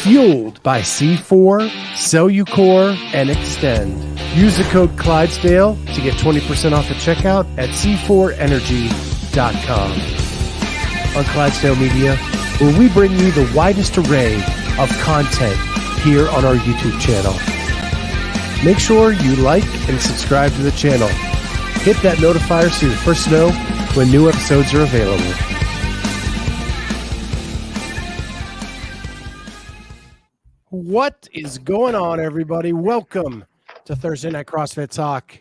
Fueled by C4, Cellucor, and Extend. Use the code Clydesdale to get 20% off at checkout at c4energy.com. On Clydesdale Media, where we bring you the widest array of content here on our YouTube channel. Make sure you like and subscribe to the channel. Hit that notifier so you're first to know when new episodes are available. What is going on, everybody? Welcome to Thursday Night CrossFit Talk.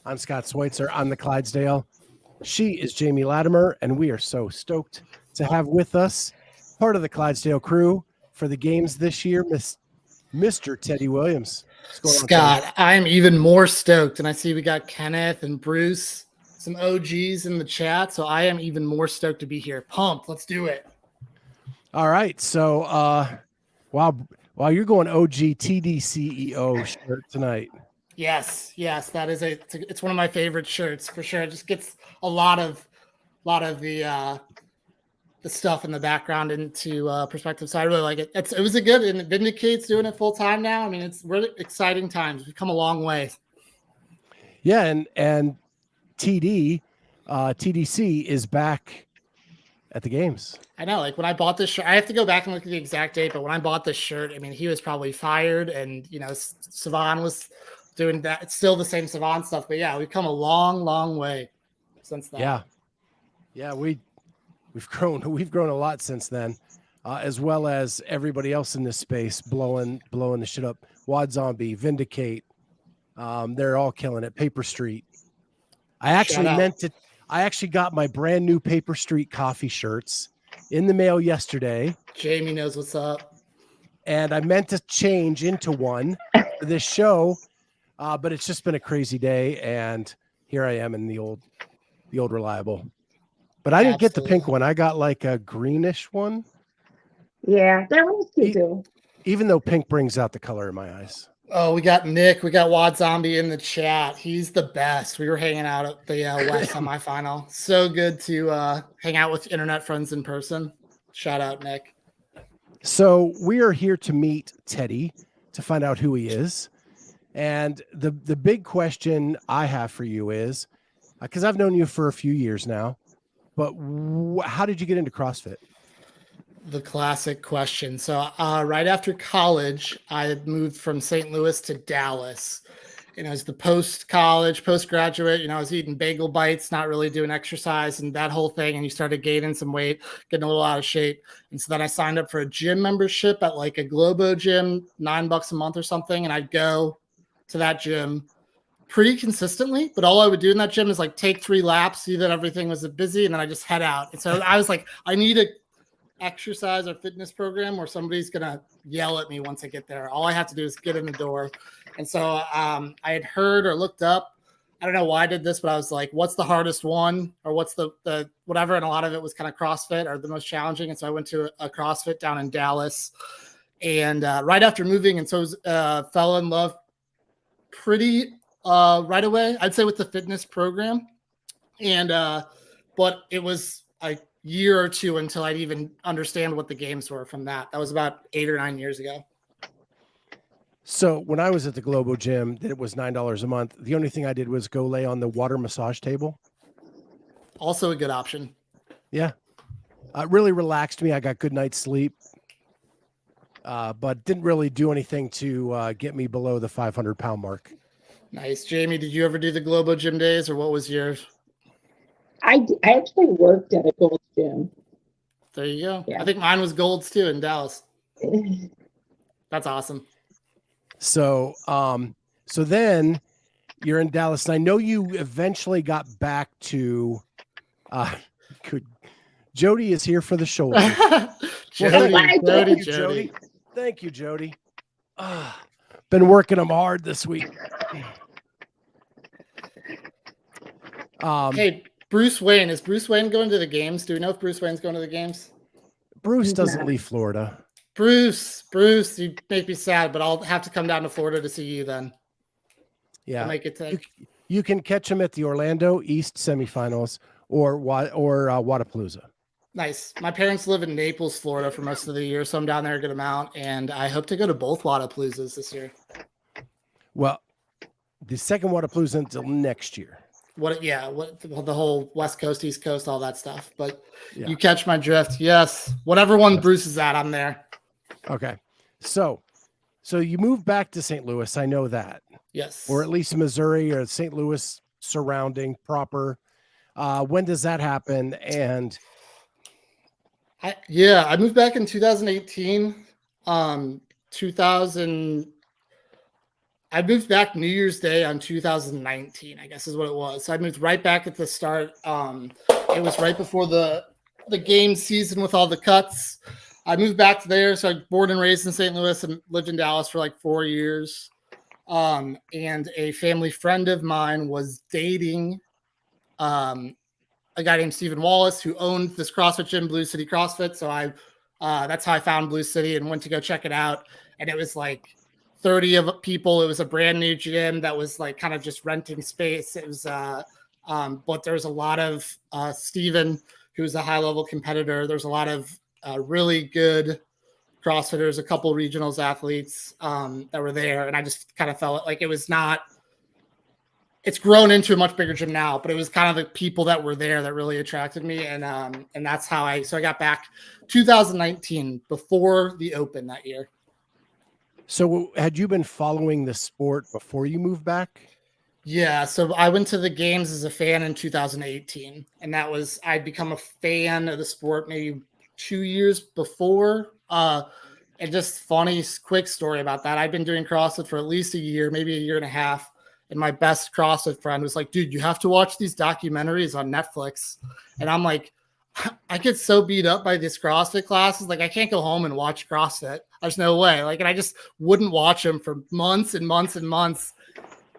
I'm Scott Schweitzer. I'm the Clydesdale. She is Jamie Latimer, and we are so stoked to have with us part of the Clydesdale crew for the games this year, Mr. Teddy Williams. Scott, I'm even more stoked, and I see we got Kenneth and Bruce, some OGs in the chat, so I am even more stoked to be here. Pumped. Let's do it. All right. So, while you're going OG TD CEO shirt tonight. Yes, that is it's one of my favorite shirts for sure. It just gets a lot of the stuff in the background into perspective. So I really like it. It was a good, and it vindicates doing it full time now. I mean, it's really exciting times. We've come a long way. Yeah, and TDC is back at the games. I know, like when I bought this shirt, I have to go back and look at the exact date, but when I bought this shirt, I mean, he was probably fired, and Savan was doing that. It's still the same Savan stuff, but yeah, we've come a long way since then. Yeah, we've grown a lot since then, as well as everybody else in this space blowing the shit up. Wad Zombie, Vindicate, they're all killing it. Paper Street. I actually got my brand new Paper Street coffee shirts in the mail yesterday. Jamie knows what's up. And I meant to change into one for this show, but it's just been a crazy day, and here I am in the old reliable. But I didn't get the pink one. I got like a greenish one. Yeah, that one's cute too. Even though pink brings out the color in my eyes. Oh, we got Nick. We got Wad Zombie in the chat. He's the best. We were hanging out at the West semifinal. So good to hang out with internet friends in person. Shout out, Nick. So we are here to meet Teddy to find out who he is. And the big question I have for you is, because I've known you for a few years now, but how did you get into CrossFit? The classic question. So right after college, I had moved from St. Louis to Dallas. And as the postgraduate, I was eating bagel bites, not really doing exercise and that whole thing. And you started gaining some weight, getting a little out of shape. And so then I signed up for a gym membership at like a Globo gym, $9 a month or something. And I'd go to that gym pretty consistently, but all I would do in that gym is like take 3 laps, see that everything was busy, and then I just head out. And so I was like, I need a exercise or fitness program where somebody's gonna yell at me once I get there. All I have to do is get in the door. And so I had heard or looked up, I don't know why I did this, but I was like, what's the hardest one, or what's the whatever, and a lot of it was kind of CrossFit or the most challenging. And so I went to a CrossFit down in Dallas, and right after moving, and so fell in love pretty right away, I'd say, with the fitness program. And but it was a year or two until I'd even understand what the games were from that. That was about 8 or 9 years ago. So when I was at the Globo gym, it was $9 a month. The only thing I did was go lay on the water massage table. Also a good option. Yeah. It really relaxed me. I got good night's sleep, but didn't really do anything to get me below the 500-pound mark. Nice. Jamie, did you ever do the Globo gym days, or what was yours? I actually worked at a Gold's gym. There you go. Yeah. I think mine was Gold's too in Dallas. That's awesome. So, so then you're in Dallas, and I know you eventually got back to, Jody is here for the shoulder. Jody. Thank you, Jody. Been working them hard this week. Hey, Bruce Wayne. Is Bruce Wayne going to the games? Do we know if Bruce Wayne's going to the games? Bruce doesn't leave Florida. Bruce, you make me sad, but I'll have to come down to Florida to see you then. Yeah. Make it to... You can catch him at the Orlando East semifinals or Wadapalooza. Nice. My parents live in Naples, Florida for most of the year, so I'm down there a good amount, and I hope to go to both Wadapaloozas this year. Well, the second Wadapalooza until next year. What the whole West Coast, East Coast, all that stuff. But Yeah. you catch my drift. Yes. Whatever one Bruce is at, I'm there. Okay. So you moved back to St. Louis. I know that. Yes. Or at least Missouri or St. Louis surrounding proper. When does that happen? And I moved back in 2018. I moved back New Year's Day on 2019, I guess is what it was. So I moved right back at the start. It was right before the game season with all the cuts. I moved back there. So I was born and raised in St. Louis and lived in Dallas for like 4 years. And a family friend of mine was dating a guy named Stephen Wallace, who owned this CrossFit gym, Blue City CrossFit. So that's how I found Blue City and went to go check it out. And it was like 30 of people. It was a brand new gym that was like kind of just renting space. It was, but there was a lot of Stephen, who was a high level competitor. There's a lot of really good CrossFitters, a couple regionals athletes that were there. And I just kind of felt like it's grown into a much bigger gym now, but it was kind of the people that were there that really attracted me. And that's how I got back 2019 before the Open that year. so had you been following the sport before you moved back? Yeah. So I went to the games as a fan in 2018, and I'd become a fan of the sport maybe 2 years before. And just funny, quick story about that. I'd been doing CrossFit for at least a year, maybe a year and a half. And my best CrossFit friend was like, dude, you have to watch these documentaries on Netflix. And I'm like, I get so beat up by these CrossFit classes. Like, I can't go home and watch CrossFit. There's no way. Like, and I just wouldn't watch them for months and months and months.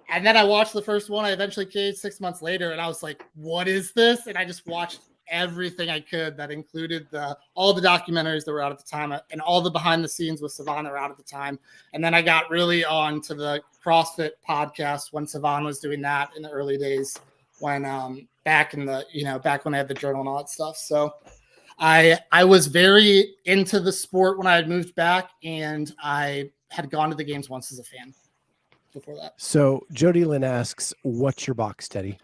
And then I watched the first one. I eventually came 6 months later, and I was like, what is this? And I just watched everything I could that included all the documentaries that were out at the time and all the behind the scenes with Savan that were out at the time. And then I got really on to the CrossFit podcast when Savan was doing that in the early days when back when I had the journal and all that stuff. So I was very into the sport when I had moved back, and I had gone to the games once as a fan before that. So Jody Lynn asks, what's your box, Teddy?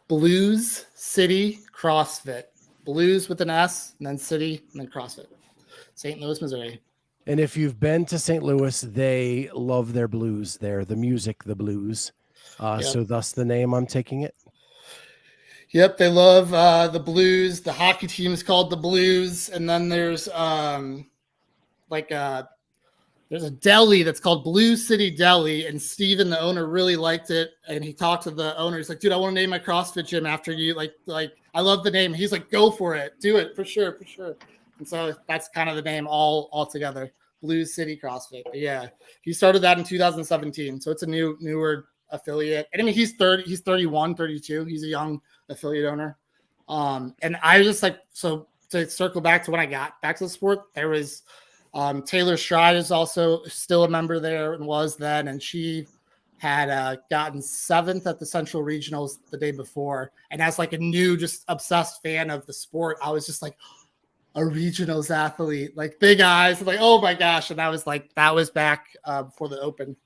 Blues City CrossFit. Blues with an S, and then City, and then CrossFit. St. Louis, Missouri. And if you've been to St. Louis, they love their blues there, the music, the blues. Yep. So thus the name, I'm taking it. Yep, they love the Blues. The hockey team is called the Blues, and then there's there's a deli that's called Blue City Deli, and Steven, the owner, really liked it. And he talked to the owner. He's like, dude, I want to name my CrossFit gym after you. Like, I love the name. He's like, go for it. Do it for sure. And so that's kind of the name all together. Blue City CrossFit. But yeah, he started that in 2017. So it's a newer affiliate. And I mean, he's 31, 32. He's a young affiliate owner. And I was just like, so to circle back to when I got back to the sport, there was Taylor Stride is also still a member there and was then, and she had gotten 7th at the Central Regionals the day before. And as like a new, just obsessed fan of the sport, I was just like a regionals athlete, like big eyes, like, oh my gosh. And that was back before the Open.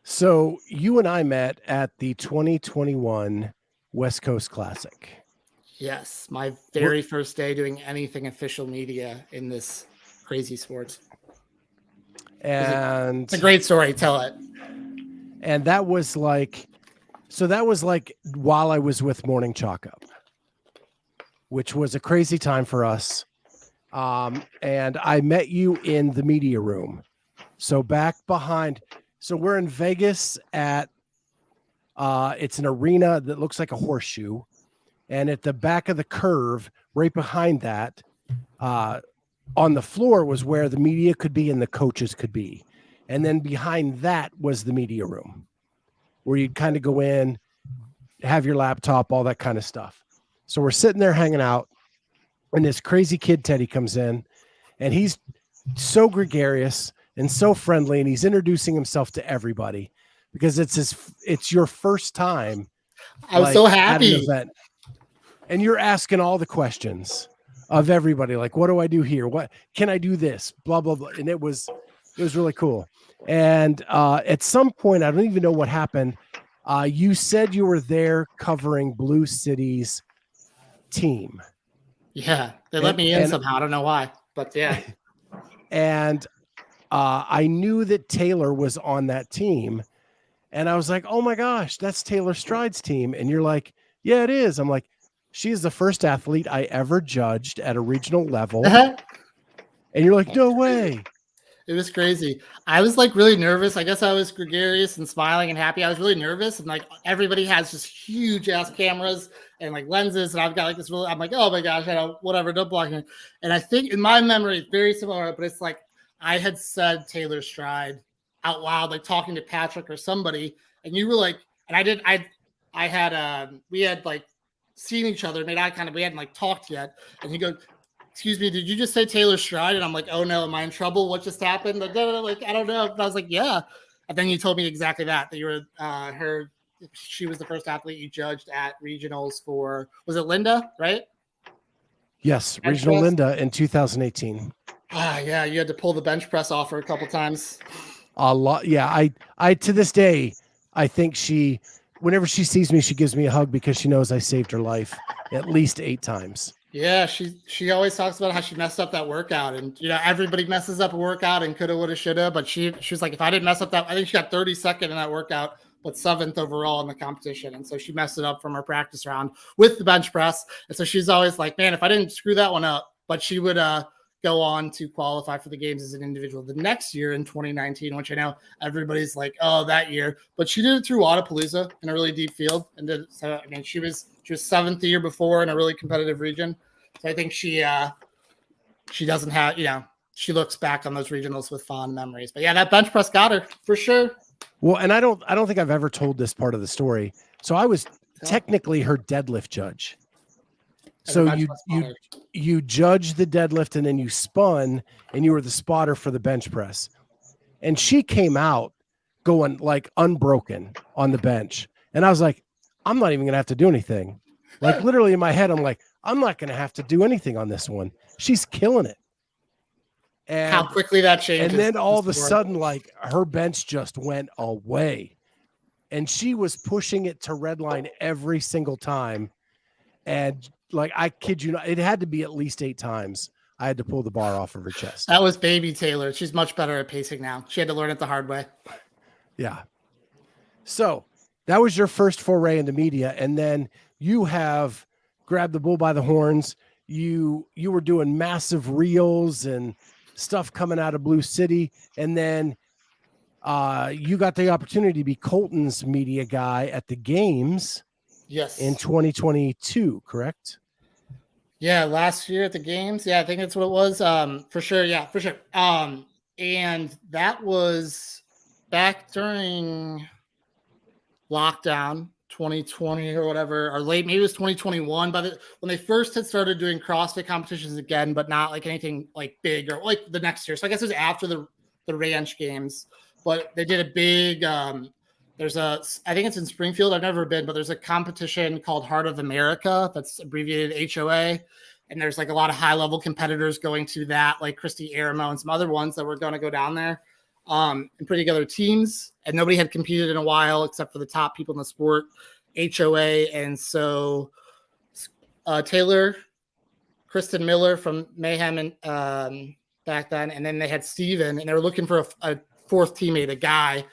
So you and I met at the 2021 West Coast Classic. Yes, my very first day doing anything official media in this crazy sport. And it's a great story. Tell it. And that was like while I was with Morning Chalk Up, which was a crazy time for us. And I met you in the media room. So back behind, so we're in Vegas at, it's an arena that looks like a horseshoe. And at the back of the curve, right behind that, on the floor was where the media could be and the coaches could be. And then behind that was the media room, where you'd kind of go in, have your laptop, all that kind of stuff. So we're sitting there hanging out, and this crazy kid, Teddy, comes in, and he's so gregarious and so friendly, and he's introducing himself to everybody because it's your first time. I was so happy. At an event. and you're asking all the questions of everybody, like, what do I do here? What can I do this? Blah, blah, blah. And it was really cool. And at some point, I don't even know what happened. You said you were there covering Blue City's team. Yeah, they let me in somehow. I don't know why, but yeah. And I knew that Taylor was on that team. And I was like, oh my gosh, that's Taylor Stride's team. And you're like, yeah, it is. I'm like, she is the first athlete I ever judged at a regional level. And you're like, no way. It was crazy. I was like really nervous. I guess I was gregarious and smiling and happy. I was really nervous. And like everybody has just huge ass cameras and like lenses. And I've got like this really, I'm like, oh my gosh, I don't, whatever, don't block me. And I think in my memory, it's very similar, but it's like I had said Taylor Stride out loud, like talking to Patrick or somebody. And you were like, and we had like seen each other, we hadn't like talked yet. And you go, excuse me, did you just say Taylor Stride? And I'm like, oh no, am I in trouble? What just happened? Like, I don't know. And I was like, yeah. And then you told me exactly that you were she was the first athlete you judged at regionals for, was it Linda, right? Yes, regional Linda in 2018. Yeah, you had to pull the bench press off her a couple times. A lot. Yeah, I to this day, I think whenever she sees me, she gives me a hug because she knows I saved her life at least 8 times. Yeah, she always talks about how she messed up that workout, and everybody messes up a workout and coulda, woulda, shoulda. But she was like, if I didn't mess up that, I think she got 32nd in that workout, but 7th overall in the competition, and so she messed it up from her practice round with the bench press. And so she's always like, man, if I didn't screw that one up, but she would go on to qualify for the games as an individual the next year in 2019, which I know everybody's like, oh, that year, but she did it through Wadapalooza in a really deep field, and so I mean, she was 7th the year before in a really competitive region. So I think she doesn't have, she looks back on those regionals with fond memories. But yeah, that bench press got her for sure. Well, and I don't think I've ever told this part of the story. So I was technically her deadlift judge. So you judged the deadlift and then you spun and you were the spotter for the bench press. And she came out going like unbroken on the bench. And I was like, I'm not even going to have to do anything. Like literally in my head, I'm like, I'm not going to have to do anything on this one. She's killing it. And how quickly that changes. And then all of a sudden, like her bench just went away and she was pushing it to red line every single time. And like, I kid you not, it had to be at least 8 times I had to pull the bar off of her chest. That was baby Taylor. She's much better at pacing now. She had to learn it the hard way. Yeah. So that was your first foray into media. And then you have grabbed the bull by the horns. You were doing massive reels and stuff coming out of Blue City. And then you got the opportunity to be Colton's media guy at the games. Yes. In 2022, correct? Yeah, last year at the games. Yeah, I think that's what it was. For sure. Yeah, for sure. And that was back during lockdown 2020 or whatever, or late, maybe it was 2021, but when they first had started doing CrossFit competitions again, but not like anything like big or like the next year. So I guess it was after the ranch games, but they did a big, I think it's in Springfield. I've never been, but there's a competition called Heart of America that's abbreviated HOA. And there's like a lot of high level competitors going to that, like Christy Aramo and some other ones that were going to go down there and put together teams. And nobody had competed in a while except for the top people in the sport, HOA. And so Taylor, Kristen Miller from Mayhem and back then. And then they had Steven, and they were looking for a 4th teammate, a guy.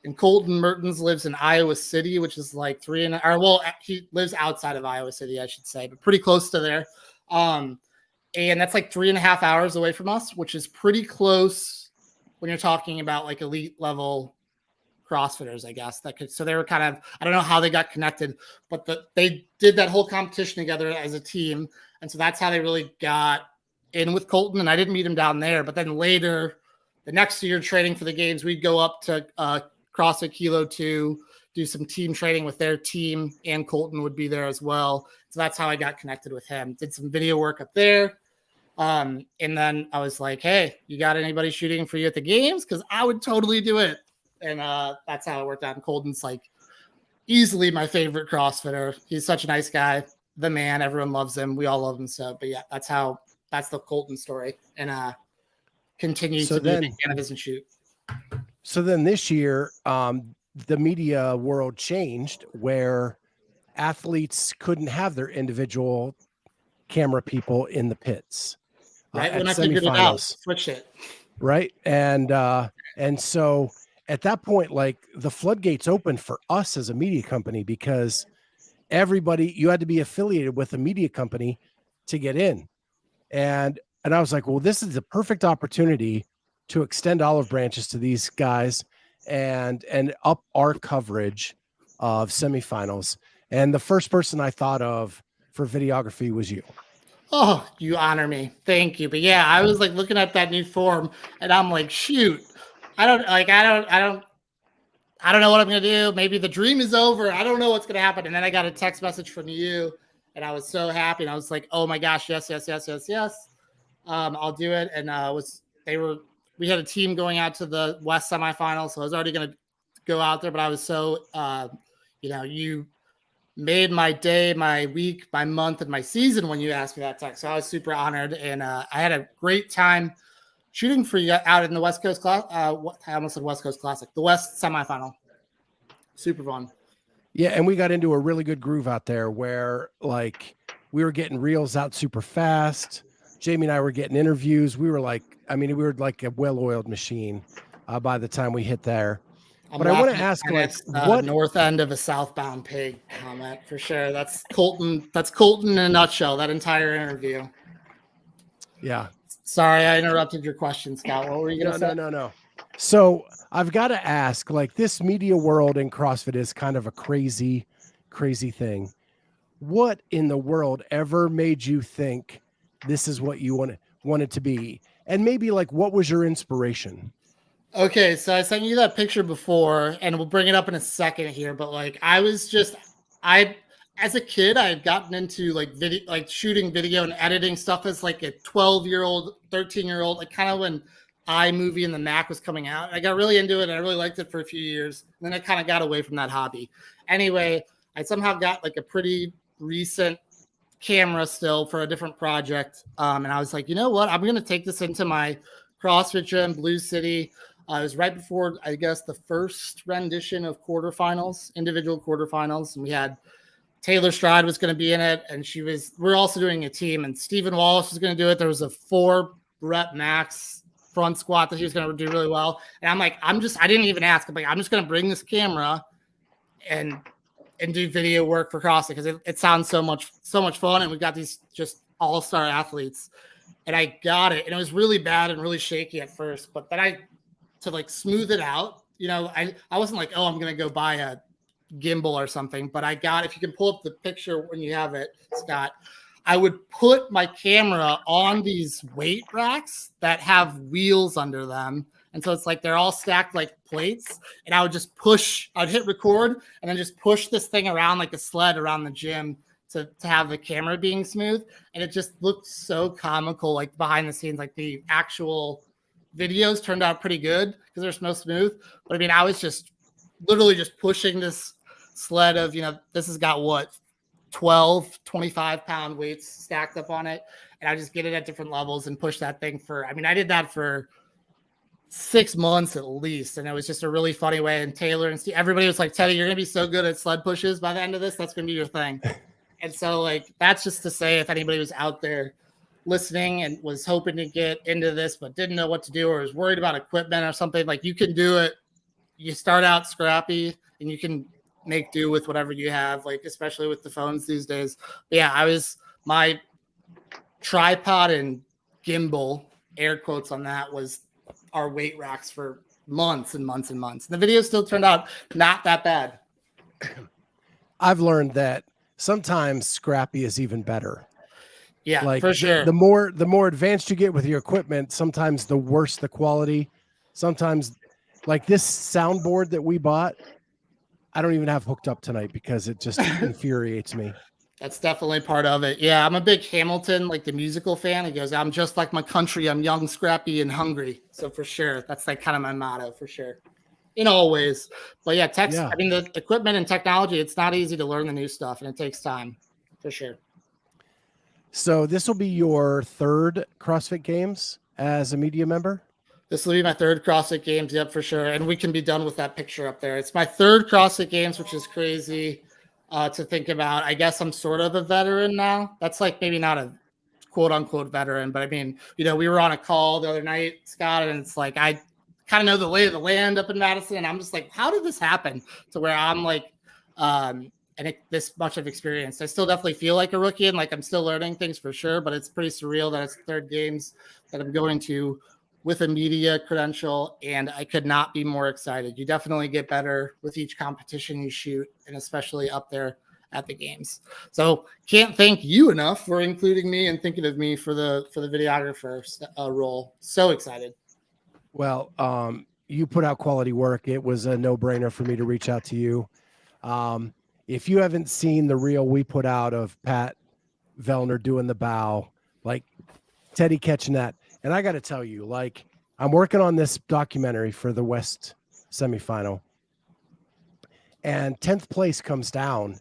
And Colton Mertens lives in Iowa City, which is like he lives outside of Iowa City, I should say, but pretty close to there. And that's like 3.5 hours away from us, which is pretty close when you're talking about like elite level CrossFitters, I guess. So they were kind of, I don't know how they got connected, but they did that whole competition together as a team. And so that's how they really got in with Colton. And I didn't meet him down there, but then later, the next year training for the games, we'd go up to CrossFit Kilo 2, do some team training with their team, and Colton would be there as well. So that's how I got connected with him. Did some video work up there. And then I was like, hey, you got anybody shooting for you at the games? Because I would totally do it. And that's how it worked out. And Colton's like easily my favorite CrossFitter. He's such a nice guy. the man. Everyone loves him. We all love him. So, but yeah, that's the Colton story. And continue to be a big fan of his and shoot. So then this year, the media world changed where athletes couldn't have their individual camera people in the pits. Right. At When I figured it out, semifinals. switch it. Right. And so at that point, like the floodgates opened for us as a media company because you had to be affiliated with a media company to get in. And I was like, well, this is the perfect opportunity to extend olive branches to these guys and up our coverage of semifinals. And the first person I thought of for videography was you. Oh, you honor me. Thank you. But yeah, I was like looking at that new form and I'm like, shoot, I don't know what I'm going to do. Maybe the dream is over. I don't know what's going to happen. And then I got a text message from you and I was so happy. And I was like, oh my gosh, yes. I'll do it. And we had a team going out to the West semifinals. So I was already going to go out there, but I was so, you made my day, my week, my month, and my season when you asked me that text. So I was super honored, and I had a great time shooting for you out in the West Coast class. I almost said West Coast Classic, the West semifinal. Super fun. Yeah, and we got into a really good groove out there where like we were getting reels out super fast. Jamie and I were getting interviews. We were like a well-oiled machine by the time we hit there. But I want to ask, like, what north end of a southbound pig comment for sure. That's Colton. That's Colton in a nutshell. That entire interview. Yeah. Sorry, I interrupted your question, Scott. What were you going to say? No. So I've got to ask, like, this media world in CrossFit is kind of a crazy, crazy thing. What in the world ever made you think this is what you wanted to be? And maybe like, what was your inspiration? Okay, so I sent you that picture before, and we'll bring it up in a second here. But like, as a kid, I had gotten into like video, like shooting video and editing stuff as like a 12-year-old, 13-year-old, like kind of when iMovie and the Mac was coming out. I got really into it, and I really liked it for a few years. And then I kind of got away from that hobby. Anyway, I somehow got like a pretty recent camera still for a different project, and I was like, you know what? I'm going to take this into my CrossFit gym, Blue City. It was right before, I guess, the first rendition of quarterfinals, individual quarterfinals. And we had Taylor Stride was going to be in it. And we're also doing a team. And Stephen Wallace was going to do it. There was a 4 rep max front squat that he was going to do really well. And I'm like, I didn't even ask. I'm like, I'm just going to bring this camera and do video work for CrossFit because it sounds so much fun. And we've got these just all-star athletes. And I got it. And it was really bad and really shaky at first. But then to like smooth it out, I wasn't like, oh, I'm going to go buy a gimbal or something, but if you can pull up the picture when you have it, Scott, I would put my camera on these weight racks that have wheels under them. And so it's like, they're all stacked like plates. And I would just I'd hit record and then just push this thing around like a sled around the gym to have the camera being smooth. And it just looked so comical, like behind the scenes, like the actual videos turned out pretty good because they're so smooth. But I mean, I was just literally just pushing this sled of, this has got 12, 25 pound weights stacked up on it. And I just get it at different levels and push that thing I did that for 6 months at least. And it was just a really funny way. And Taylor and Steve, everybody was like, Teddy, you're going to be so good at sled pushes by the end of this. That's going to be your thing. And so like, that's just to say, if anybody was out there listening and was hoping to get into this but didn't know what to do or was worried about equipment or something, like, you can do it. You start out scrappy and you can make do with whatever you have, like especially with the phones these days. But yeah, my tripod and gimbal, air quotes on that, was our weight racks for months and months and months. The video still turned out not that bad. I've learned that sometimes scrappy is even better. Yeah, like for sure. The more advanced you get with your equipment, sometimes the worse the quality. Sometimes, like this soundboard that we bought, I don't even have hooked up tonight because it just infuriates me. That's definitely part of it. Yeah, I'm a big Hamilton, like the musical fan. He goes, I'm just like my country. I'm young, scrappy, and hungry. So for sure, that's like kind of my motto for sure, in all ways. But yeah, I mean, the equipment and technology, it's not easy to learn the new stuff, and it takes time for sure. So this will be your third CrossFit Games as a media member? This will be my third CrossFit Games, yep, for sure. And we can be done with that picture up there. It's my third CrossFit Games, which is crazy to think about. I guess I'm sort of a veteran now. That's like maybe not a quote unquote veteran, but I mean, you know, we were on a call the other night, Scott, and it's like I kind of know the lay of the land up in Madison. And I'm just like, how did this happen to where I'm like, this much of experience? I still definitely feel like a rookie and like I'm still learning things for sure, but it's pretty surreal that it's the third games that I'm going to with a media credential, and I could not be more excited. You definitely get better with each competition you shoot, and especially up there at the games. So can't thank you enough for including me and thinking of me for the videographer role. So excited. Well, you put out quality work. It was a no-brainer for me to reach out to you. If you haven't seen the reel we put out of Pat Vellner doing the bow, like Teddy catching that, and I got to tell you, like, I'm working on this documentary for the West semifinal, and 10th place comes down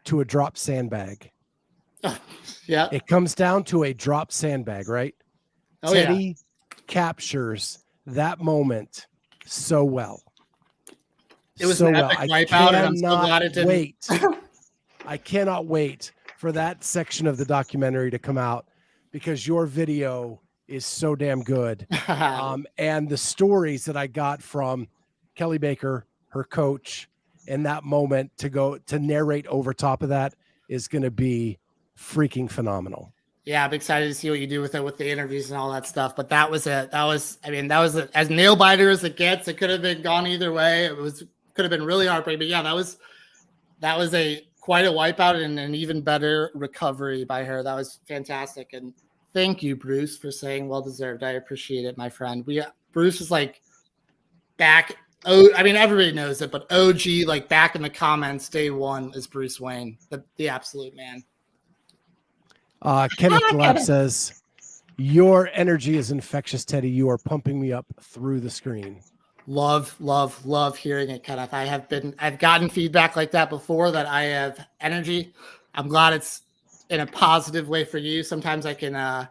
to a drop sandbag. Yeah. It comes down to a drop sandbag, right? Oh, Teddy captures that moment so well. It was so an well. epic wipeout, and I'm so glad it didn't. Wait. I cannot wait for that section of the documentary to come out because your video is so damn good. And the stories that I got from Kelly Baker, her coach, in that moment to go to narrate over top of that is going to be freaking phenomenal. Yeah, I'm excited to see what you do with it, with the interviews and all that stuff. But that was as nail biter as it gets. It could have been gone either way. Could have been really heartbreaking. But yeah, that was quite a wipeout and an even better recovery by her. That was fantastic. And thank you, Bruce, for saying well deserved. I appreciate it, my friend. Bruce is like back. Oh, I mean, everybody knows it, but OG, like back in the comments, day one is Bruce Wayne, the absolute man. Kenneth Glapp says, your energy is infectious, Teddy. You are pumping me up through the screen. Love hearing it, Kenneth. I've gotten feedback like that before, that I have energy. I'm glad it's in a positive way for you. Sometimes I can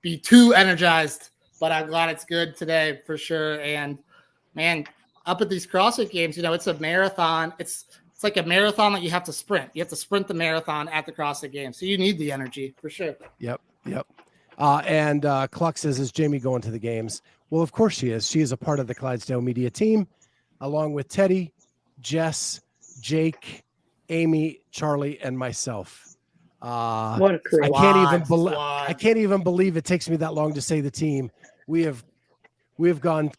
be too energized, but I'm glad it's good today for sure. And man, up at these CrossFit Games, you know, it's a marathon. It's like a marathon that you have to sprint. You have to sprint the marathon at the CrossFit Games. So you need the energy for sure. Yep. And Cluck says, is Jamie going to the games? Well, of course she is. She is a part of the Clydesdale media team, along with Teddy, Jess, Jake, Amy, Charlie, and myself. What a crew. I can't even believe it takes me that long to say the team. We have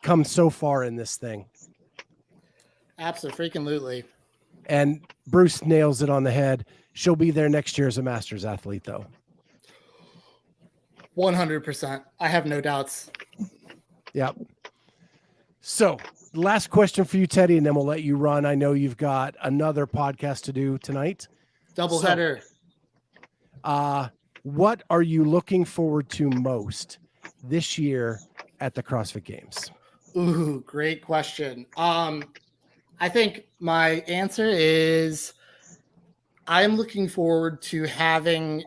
come so far in this thing. Absolutely. And Bruce nails it on the head. She'll be there next year as a Masters athlete, though. 100%. I have no doubts. Yep. So, last question for you, Teddy, and then we'll let you run. I know you've got another podcast to do tonight. Doubleheader. What are you looking forward to most this year at the CrossFit Games? Ooh, great question. I think my answer is I'm looking forward to having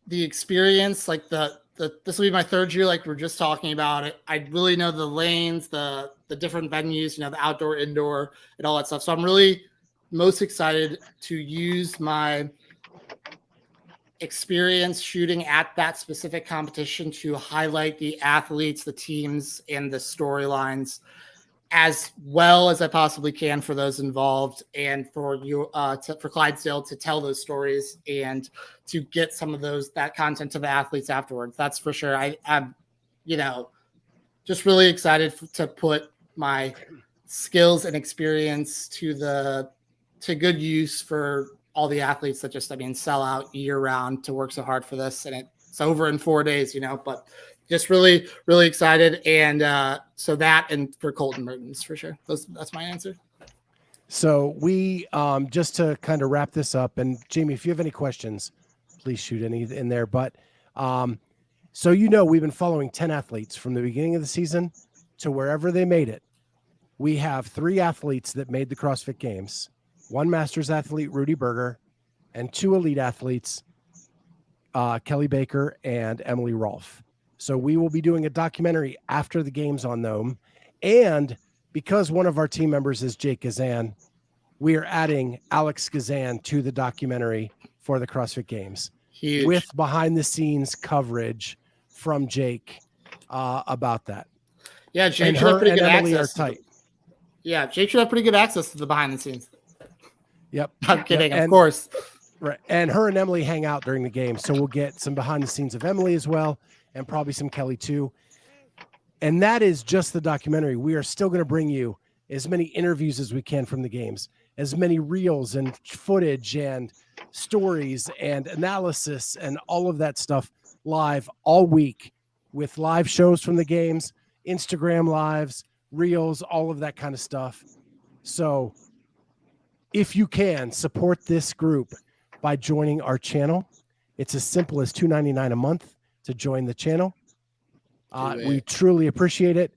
the experience, like this will be my third year, like we're just talking about it. I really know the lanes, the different venues, you know, the outdoor, indoor, and all that stuff. So I'm really most excited to use my experience shooting at that specific competition to highlight the athletes, the teams, and the storylines as well as I possibly can for those involved, and for you, for Clydesdale to tell those stories and to get some of that content to the athletes afterwards. That's for sure. I'm, you know, just really excited to put my skills and experience to good use for all the athletes that just, sell out year round to work so hard for this. And it's over in 4 days, you know, but just really, really excited. And so that, and for Colton Mertens for sure. That's my answer. So we, just to kind of wrap this up, and Jamie, if you have any questions, please shoot any in there. But so, you know, we've been following 10 athletes from the beginning of the season to wherever they made it. We have 3 athletes that made the CrossFit Games, 1 Masters athlete, Rudy Berger, and 2 elite athletes, Kelly Baker and Emily Rolfe. So we will be doing a documentary after the games on them. And because one of our team members is Jake Gazan, we are adding Alex Gazan to the documentary for the CrossFit Games. Huge. With behind the scenes coverage from Jake about that. Yeah, Jake And should have her pretty and good Emily access. are tight. Yeah, Jake should have pretty good access to the behind the scenes. Yep. I'm kidding, Yep. of course. Right. And her and Emily hang out during the game. So we'll get some behind the scenes of Emily as well, and probably some Kelly too. And that is just the documentary. We are still going to bring you as many interviews as we can from the games, as many reels and footage and stories and analysis and all of that stuff live all week, with live shows from the games, Instagram lives, reels, all of that kind of stuff. So if you can support this group by joining our channel, it's as simple as $2.99 a month to join the channel. We truly appreciate it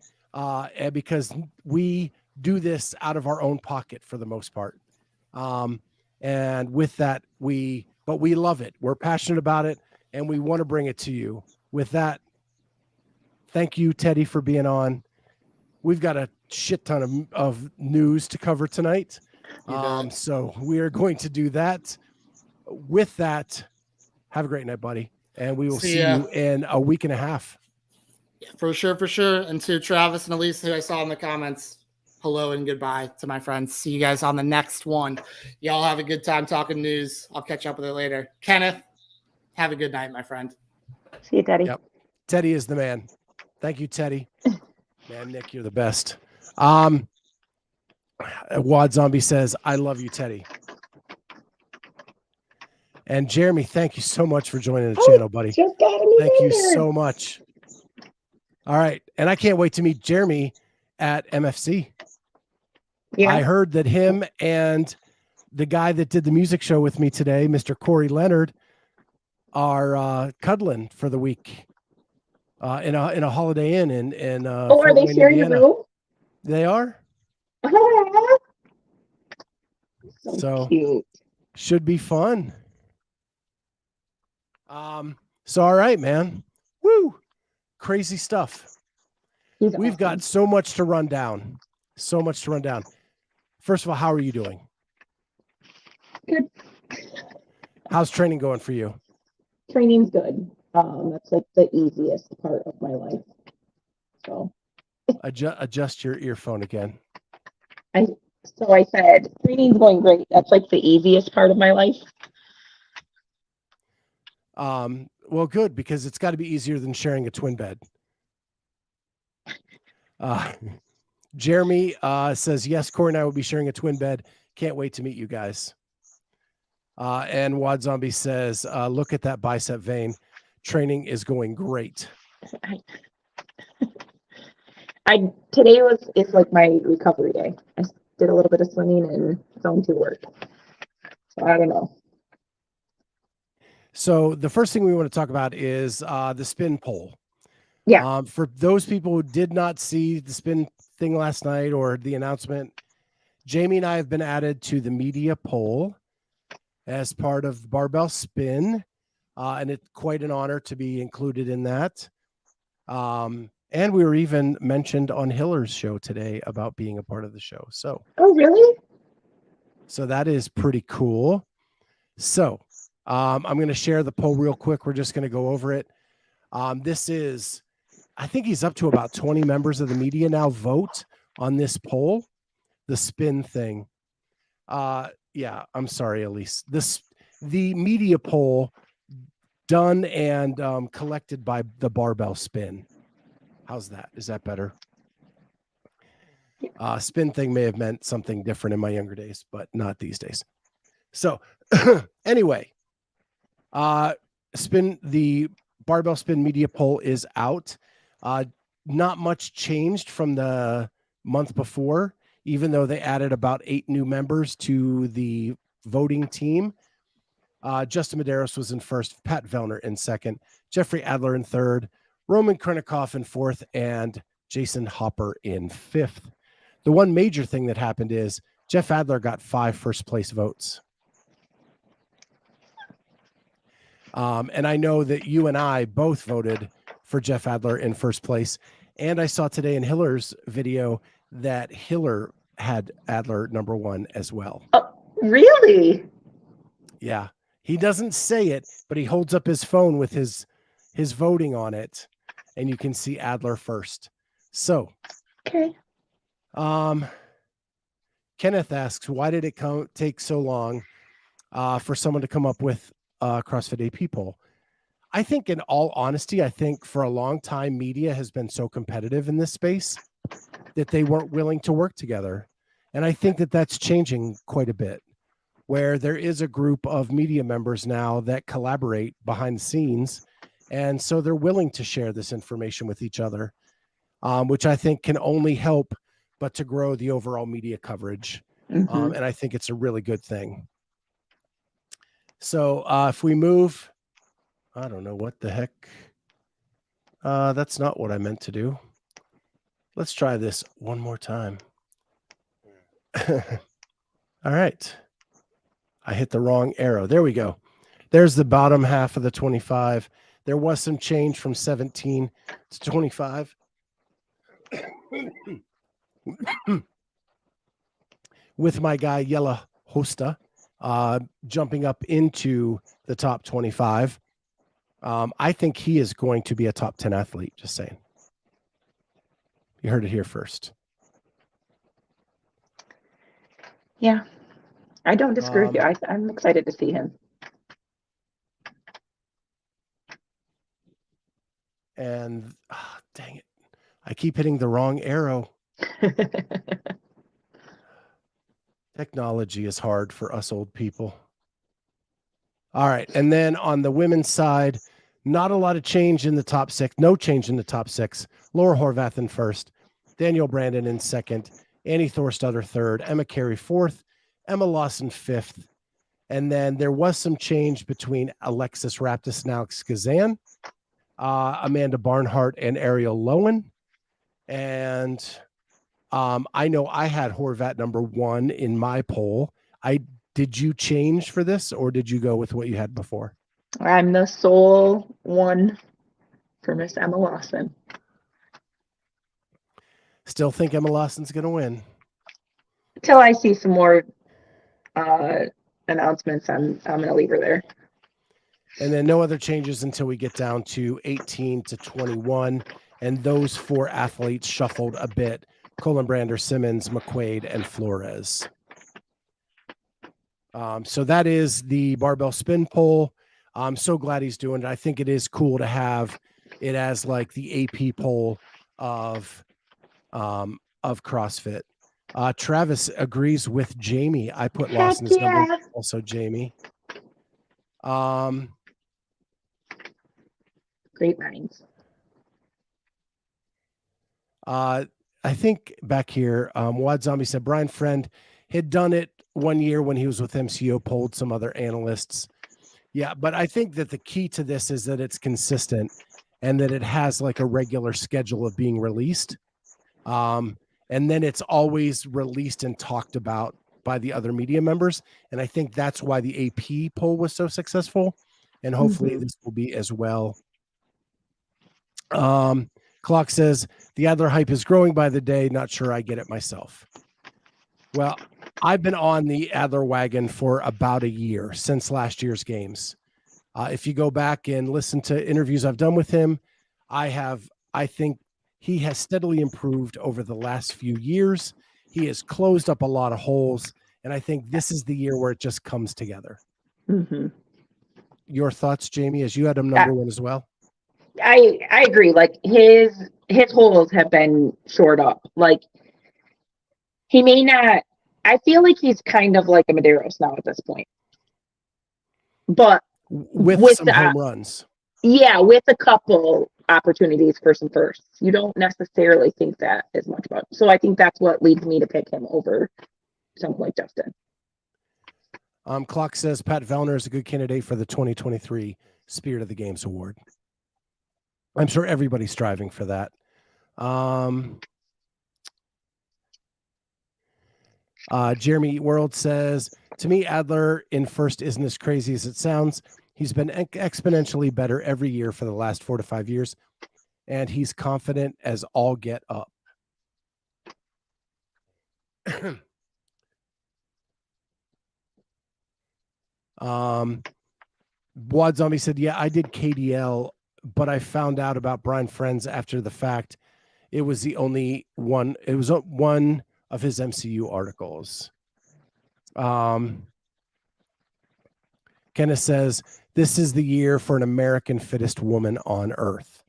because we do this out of our own pocket for the most part. And with that, we love it. We're passionate about it, and we want to bring it to you. With that, thank you, Teddy, for being on. We've got a shit ton of news to cover tonight. So we are going to do that. With that, have a great night, buddy. And we will see you in a week and a half. Yeah, for sure, for sure. And to Travis and Elise, who I saw in the comments, hello and goodbye to my friends. See you guys on the next one. Y'all have a good time talking news. I'll catch up with it later. Kenneth, have a good night, my friend. See you, Teddy. Yep. Teddy is the man. Thank you, Teddy. Man, Nick, you're the best. Wad Zombie says, I love you, Teddy. And Jeremy, thank you so much for joining the channel, buddy. Thank you so much. All right. And I can't wait to meet Jeremy at MFC. Yeah. I heard that him and the guy that did the music show with me today, Mr. Corey Leonard, are cuddling for the week in a Holiday Inn in are they sharing a room? They are. So cute. Should be fun. So all right, man. Woo! Crazy stuff. We've got so much to run down. So much to run down. First of all, how are you doing? Good. How's training going for you? Training's good. That's like the easiest part of my life. So adjust your earphone again. I said training's going great. That's like the easiest part of my life. Well, good, because it's got to be easier than sharing a twin bed. Jeremy says, yes, Corey and I will be sharing a twin bed. Can't wait to meet you guys. And Wad Zombie says, look at that bicep vein. Training is going great. Today is like my recovery day. I did a little bit of swimming and zone 2 work. So I don't know. So the first thing we want to talk about is the spin poll. Yeah. For those people who did not see the spin thing last night or the announcement, Jamie and I have been added to the media poll as part of Barbell Spin. And it's quite an honor to be included in that. And we were even mentioned on Hiller's show today about being a part of the show. So. Oh, really? So that is pretty cool. So I'm going to share the poll real quick. We're just going to go over it. This is, I think he's up to about 20 members of the media now vote on this poll, the spin thing. Yeah, I'm sorry, Elise. The media poll done and collected by the Barbell Spin. How's that? Is that better? Spin thing may have meant something different in my younger days, but not these days. So anyway, the Barbell Spin media poll is out. Not much changed from the month before, even though they added about 8 new members to the voting team. Justin Medeiros was in first, Pat Vellner in second, Jeffrey Adler in third, Roman Krennikov in fourth, and Jason Hopper in fifth. The one major thing that happened is Jeff Adler got 5 first place votes. And I know that you and I both voted for Jeff Adler in first place. And I saw today in Hiller's video that Hiller had Adler number 1 as well. Oh, really? Yeah. He doesn't say it, but he holds up his phone with his voting on it, and you can see Adler first. So, Okay. Kenneth asks, why did it take so long for someone to come up with a CrossFit AP poll? I think, in all honesty, I think for a long time, media has been so competitive in this space that they weren't willing to work together. And I think that that's changing quite a bit, where there is a group of media members now that collaborate behind the scenes. And so they're willing to share this information with each other, which I think can only help but to grow the overall media coverage. And I think it's a really good thing. So if we move, I don't know what the heck. That's not what I meant to do. Let's try this one more time. All right. I hit the wrong arrow. There we go. There's the bottom half of the 25. There was some change from 17 to 25. With my guy, Yella Hosta, jumping up into the top 25. I think he is going to be a top 10 athlete, just saying. You heard it here first. Yeah, I don't disagree with you. I'm excited to see him. And dang it, I keep hitting the wrong arrow. Technology is hard for us old people. All right. And then on the women's side, not a lot of change in the top 6. No change in the top 6. Laura Horvath in first. Danielle Brandon in second. Annie Thorstadter third. Emma Carey fourth. Emma Lawson fifth. And then there was some change between Alexis Raptis and Alex Kazan, Amanda Barnhart and Ariel Lowen. And I know I had Horvat number 1 in my poll. Did you change for this, or did you go with what you had before? I'm the sole one for Miss Emma Lawson. Still think Emma Lawson's going to win. Until I see some more announcements, I'm going to leave her there. And then no other changes until we get down to 18 to 21. And those 4 athletes shuffled a bit. Colin Simmons, McQuaid, and Flores. So that is the barbell spin poll. I'm so glad he's doing it. I think it is cool to have it as like the AP poll of CrossFit. Travis agrees with Jamie. I put Lawson as number 1, also Jamie. Great minds. I think back here, Wad Zombie said Brian Friend had done it one year when he was with MCO, polled some other analysts. Yeah, but I think that the key to this is that it's consistent and that it has like a regular schedule of being released. And then it's always released and talked about by the other media members. And I think that's why the AP poll was so successful. And hopefully this will be as well. Clock says the Adler hype is growing by the day. Not sure I get it myself. Well, I've been on the Adler wagon for about a year, since last year's games. If you go back and listen to interviews I've done with him, I think he has steadily improved over the last few years. He has closed up a lot of holes, and I think this is the year where it just comes together. Your thoughts, Jamie, as you had him number 1 as well? I agree. Like his holes have been shored up. Like he may not. I feel like he's kind of like a Medeiros now at this point, but with some home runs. Yeah, with a couple opportunities for some firsts. You don't necessarily think that as much about. So I think that's what leads me to pick him over someone like Justin. Clock says Pat Vellner is a good candidate for the 2023 Spirit of the Games Award. I'm sure everybody's striving for that. Jeremy World says, to me, Adler in first isn't as crazy as it sounds. He's been exponentially better every year for the last 4 to 5 years, and he's confident as all get up. Wad Zombie said, yeah, I did KDL, but I found out about Brian Friends after the fact. It was the only one. It was one of his MCU articles. Kenneth says, this is the year for an American fittest woman on earth.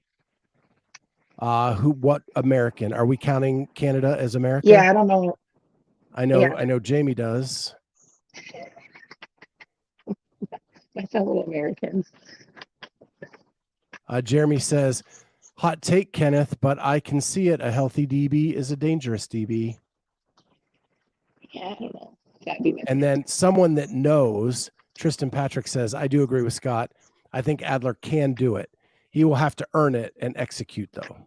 What American? Are we counting Canada as America? Yeah, I don't know. I know Jamie does. My fellow Americans. Jeremy says, hot take, Kenneth, but I can see it. A healthy DB is a dangerous DB. Yeah, I don't know. That'd be And then someone that knows, Tristan Patrick says, I do agree with Scott. I think Adler can do it. He will have to earn it and execute, though.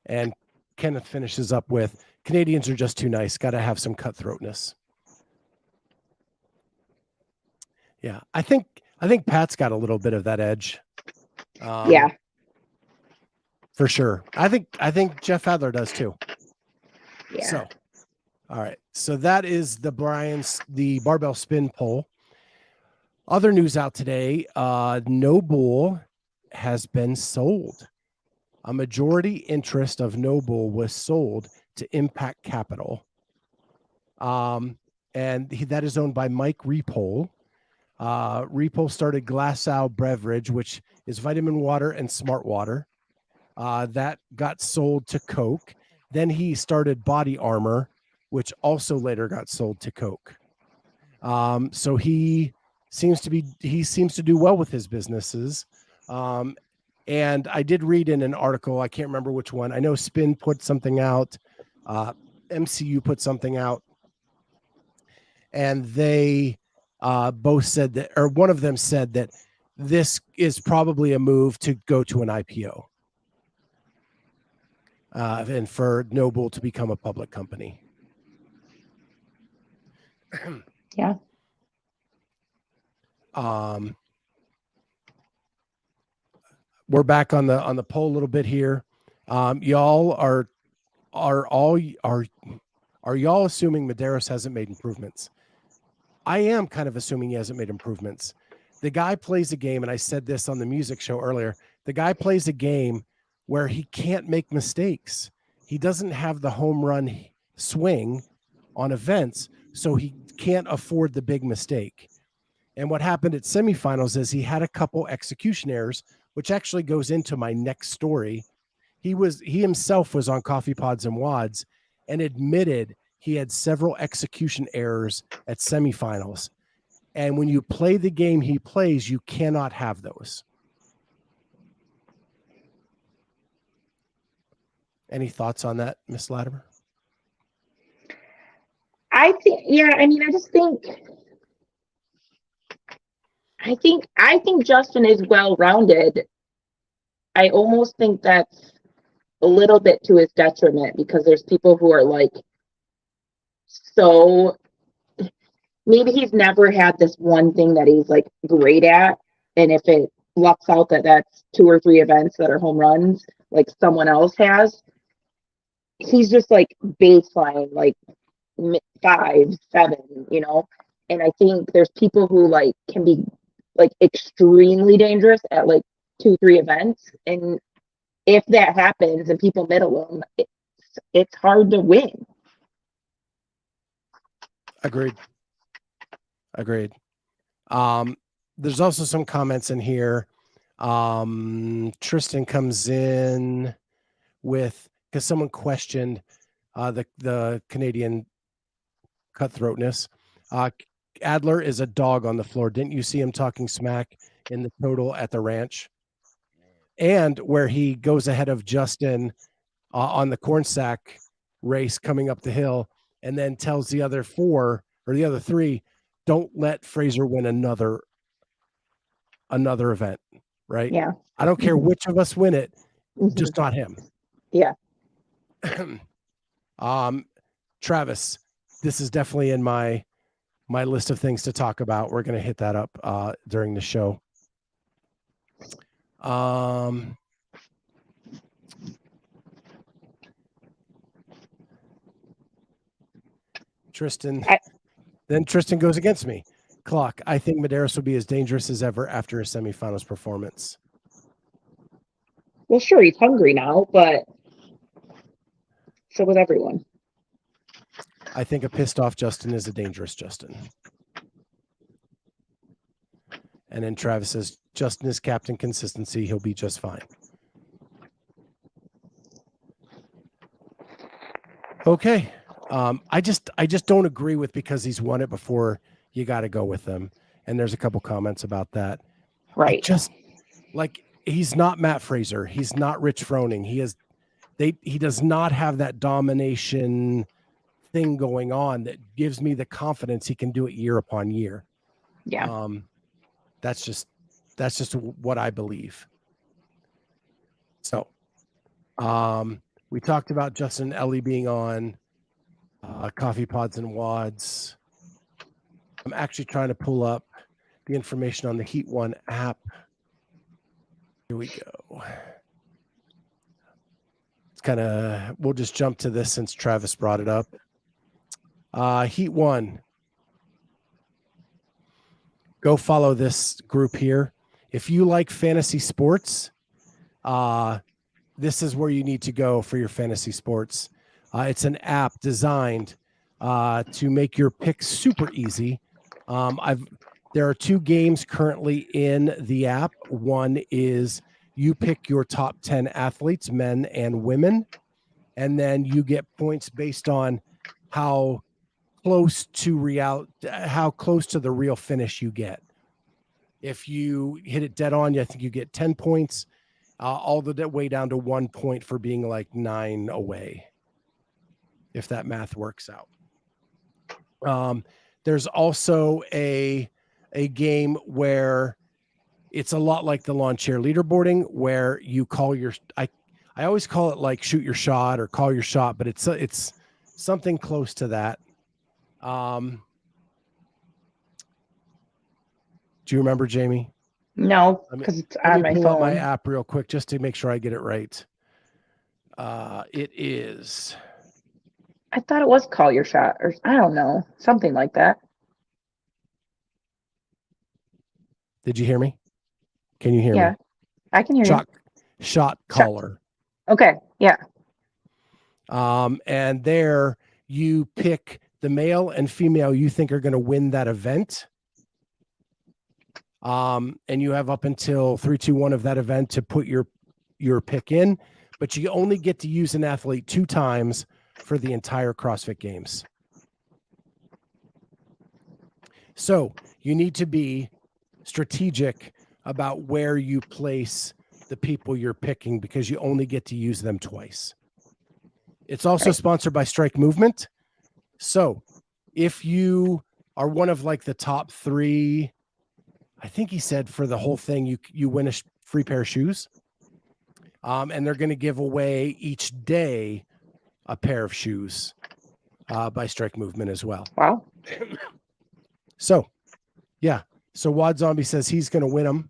And Kenneth finishes up with, Canadians are just too nice. Got to have some cutthroatness. Yeah, I think Pat's got a little bit of that edge. Yeah, for sure. I think Jeff Adler does too. yeah. So, all right. So that is the barbell spin poll. Other news out today: NOBULL has been sold. A majority interest of NOBULL was sold to Impact Capital, and that is owned by Mike Repole. Repole started Glaceau Beverage, which is vitamin water and smart water. That got sold to Coke. Then he started Body Armour, which also later got sold to Coke. So he seems to do well with his businesses. And I did read in an article, I can't remember which one. I know Spin put something out, MCU put something out, and they both said that, or one of them said that this is probably a move to go to an IPO, and for NOBULL to become a public company. Yeah. We're back on the poll a little bit here. Y'all are y'all assuming Medeiros hasn't made improvements? I am kind of assuming he hasn't made improvements. The guy plays a game, and I said this on the music show earlier. The guy plays a game where he can't make mistakes. He doesn't have the home run swing on events, so he can't afford the big mistake. And what happened at semifinals is he had a couple execution errors, which actually goes into my next story. He himself was on Coffee Pods and Wads and admitted he had several execution errors at semifinals. And when you play the game he plays, you cannot have those. Any thoughts on that, Miss Latimer? I think, yeah, I mean, I think Justin is well-rounded. I almost think that's a little bit to his detriment, because there's people who are like, so maybe he's never had this one thing that he's like great at, and if it lucks out that that's 2 or 3 events that are home runs like someone else has, he's just like baseline like 5, 7, you know. And I think there's people who like can be like extremely dangerous at like 2, 3 events, and if that happens and people middle them, it's hard to win. Agreed. There's also some comments in here. Tristan comes in with, because someone questioned the Canadian cutthroatness. Adler is a dog on the floor. Didn't you see him talking smack in the total at the ranch? And where he goes ahead of Justin on the corn sack race coming up the hill, and then tells the other 4 or the other 3, don't let Fraser win another event, right? Yeah. I don't care which of us win it, just not him. Yeah. Travis, this is definitely in my list of things to talk about. We're going to hit that up during the show. Tristan goes against me. Clock. I think Medeiros will be as dangerous as ever after a semifinals performance. Well, sure, he's hungry now, but so was everyone. I think a pissed off Justin is a dangerous Justin. And then Travis says, Justin is captain consistency. He'll be just fine. Okay. I just don't agree with because he's won it before, you got to go with them. And there's a couple comments about that. Right. Just like, he's not Matt Fraser. He's not Rich Froning. He does not have that domination thing going on that gives me the confidence he can do it year upon year. Yeah. That's just what I believe. So, we talked about Justin and Ellie being on Coffee Pods and Wads. I'm actually trying to pull up the information on the Heat One app. Here we go. It's kind of, we'll just jump to this since Travis brought it up. Heat One. Go follow this group here. If you like fantasy sports, this is where you need to go for your fantasy sports. It's an app designed to make your picks super easy. There are 2 games currently in the app. One is you pick your top 10 athletes, men and women, and then you get points based on how close to the real finish you get. If you hit it dead on, I think you get 10 points, all the way down to 1 point for being like 9 away, if that math works out. There's also a game where it's a lot like the lawn chair leaderboarding, where you call your, I always call it like shoot your shot or call your shot, but it's something close to that. Do you remember, Jamie? No, because it's on my phone. Pull up my app real quick just to make sure I get it right. It is. I thought it was call your shot, or I don't know, something like that. Did you hear me? Can you hear me? Yeah, I can hear you. Shot caller. Okay, yeah. And there you pick the male and female you think are going to win that event. And you have up until 3, 2, 1 of that event to put your pick in, but you only get to use an athlete 2 times for the entire CrossFit Games. So you need to be strategic about where you place the people you're picking because you only get to use them twice. It's also sponsored by Strike Movement. So if you are one of like the top 3, I think he said for the whole thing, you win a free pair of shoes. And they're going to give away each day a pair of shoes by Strike Movement as well. Wow. So, yeah. So Wad Zombie says he's going to win them.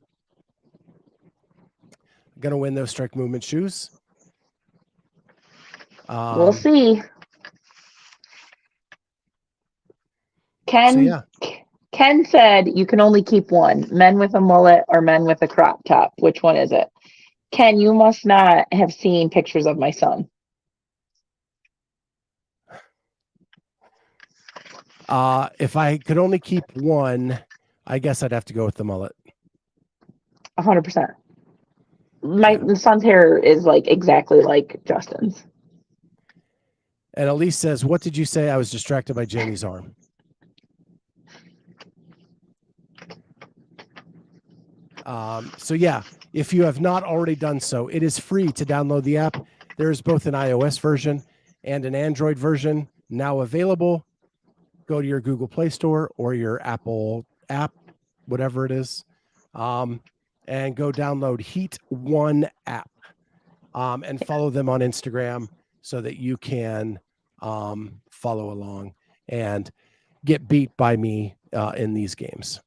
Going to win those Strike Movement shoes. We'll see. Ken said you can only keep one, men with a mullet or men with a crop top. Which one is it? Ken, you must not have seen pictures of my son. If I could only keep one, I guess I'd have to go with the mullet. 100%. My son's hair is like exactly like Justin's. And Elise says, what did you say? I was distracted by Jamie's arm. So yeah, if you have not already done so, it is free to download the app. There is both an iOS version and an Android version now available. Go to your Google Play Store or your Apple app, whatever it is, and go download Heat One app and follow them on Instagram so that you can follow along. and get beat by me in these games.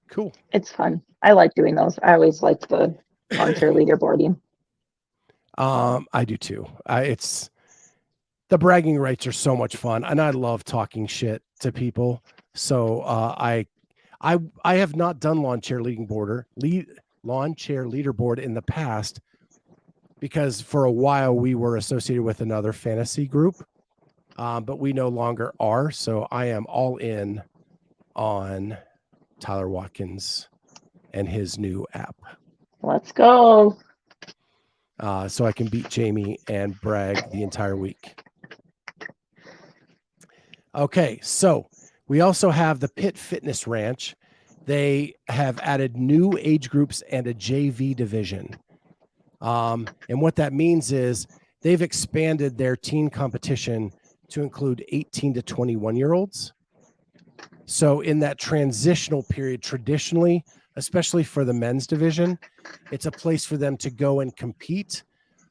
Cool. It's fun. I like doing those. I always like the lawn chair leaderboarding. I do too. It's the bragging rights are so much fun, and I love talking shit to people. So I have not done lawn chair leaderboard in the past because for a while we were associated with another fantasy group, but we no longer are. So I am all in on Tyler Watkins and his new app. Let's go. So I can beat Jamie and brag the entire week. Okay, so we also have the Pit Fitness Ranch. They have added new age groups and a JV division. And what that means is they've expanded their teen competition to include 18 to 21-year-olds. So in that transitional period, traditionally, especially for the men's division, it's a place for them to go and compete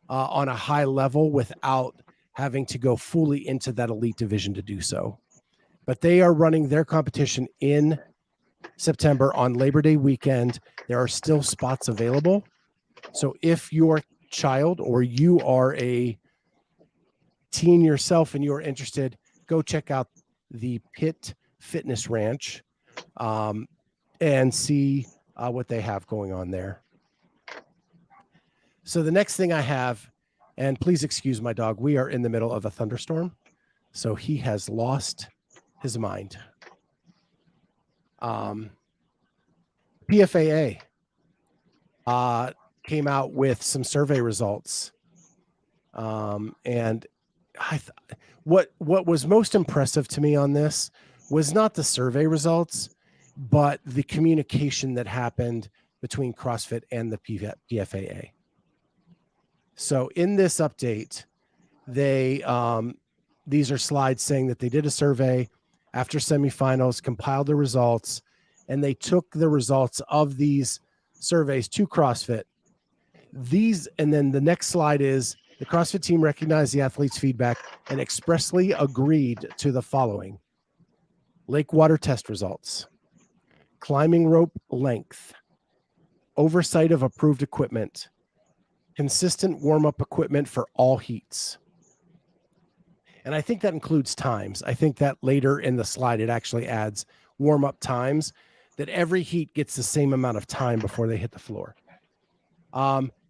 on a high level without having to go fully into that elite division to do so. But they are running their competition in September on Labor Day weekend. There are still spots available. So if your child or you are a teen yourself and you're interested, go check out the Pit Fitness Ranch and see what they have going on there. So the next thing I have, and please excuse my dog, we are in the middle of a thunderstorm, so he has lost his mind. PFAA came out with some survey results, and what was most impressive to me on this was not the survey results, but the communication that happened between CrossFit and the PFAA. So in this update, they these are slides saying that they did a survey after semifinals, compiled the results, and they took the results of these surveys to CrossFit. And then the next slide is the CrossFit team recognized the athletes' feedback and expressly agreed to the following: lake water test results, climbing rope length, oversight of approved equipment, consistent warm-up equipment for all heats. And I think that includes times. I think that later in the slide, it actually adds warm-up times, that every heat gets the same amount of time before they hit the floor.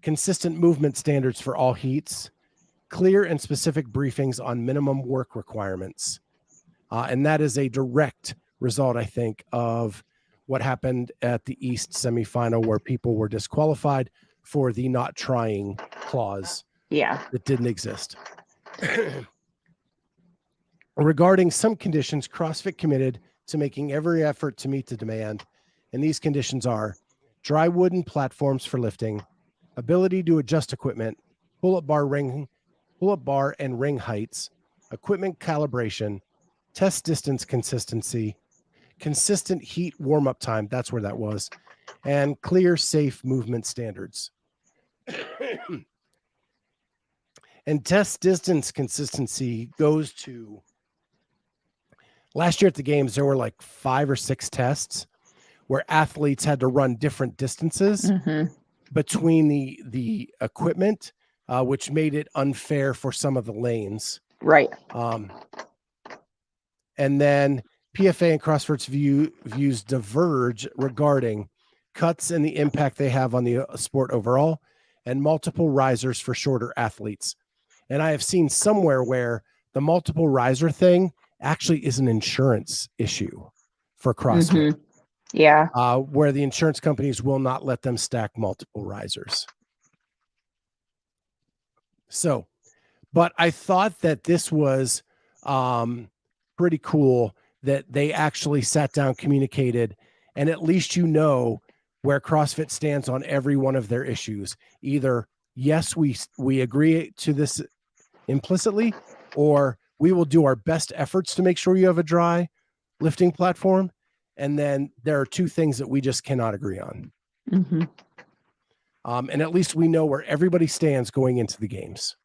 Consistent movement standards for all heats, clear and specific briefings on minimum work requirements. And that is a direct result, I think, of what happened at the East semifinal, where people were disqualified for the not trying clause. Yeah. That didn't exist. Regarding some conditions, CrossFit committed to making every effort to meet the demand. And these conditions are dry wooden platforms for lifting, ability to adjust equipment, pull-up bar and ring heights, equipment calibration, test distance consistency, consistent heat warm-up time, that's where that was, and clear, safe movement standards. And test distance consistency goes to, last year at the games, there were like 5 or 6 tests where athletes had to run different distances between the equipment, which made it unfair for some of the lanes. Right. And then PFA and CrossFit's views diverge regarding cuts and the impact they have on the sport overall, and multiple risers for shorter athletes. And I have seen somewhere where the multiple riser thing actually is an insurance issue for CrossFit. Yeah. Where the insurance companies will not let them stack multiple risers. So, but I thought that this was pretty cool that they actually sat down, communicated, and at least you know where CrossFit stands on every one of their issues. Either, yes, we agree to this implicitly, or we will do our best efforts to make sure you have a dry lifting platform. And then there are 2 things that we just cannot agree on. And at least we know where everybody stands going into the games.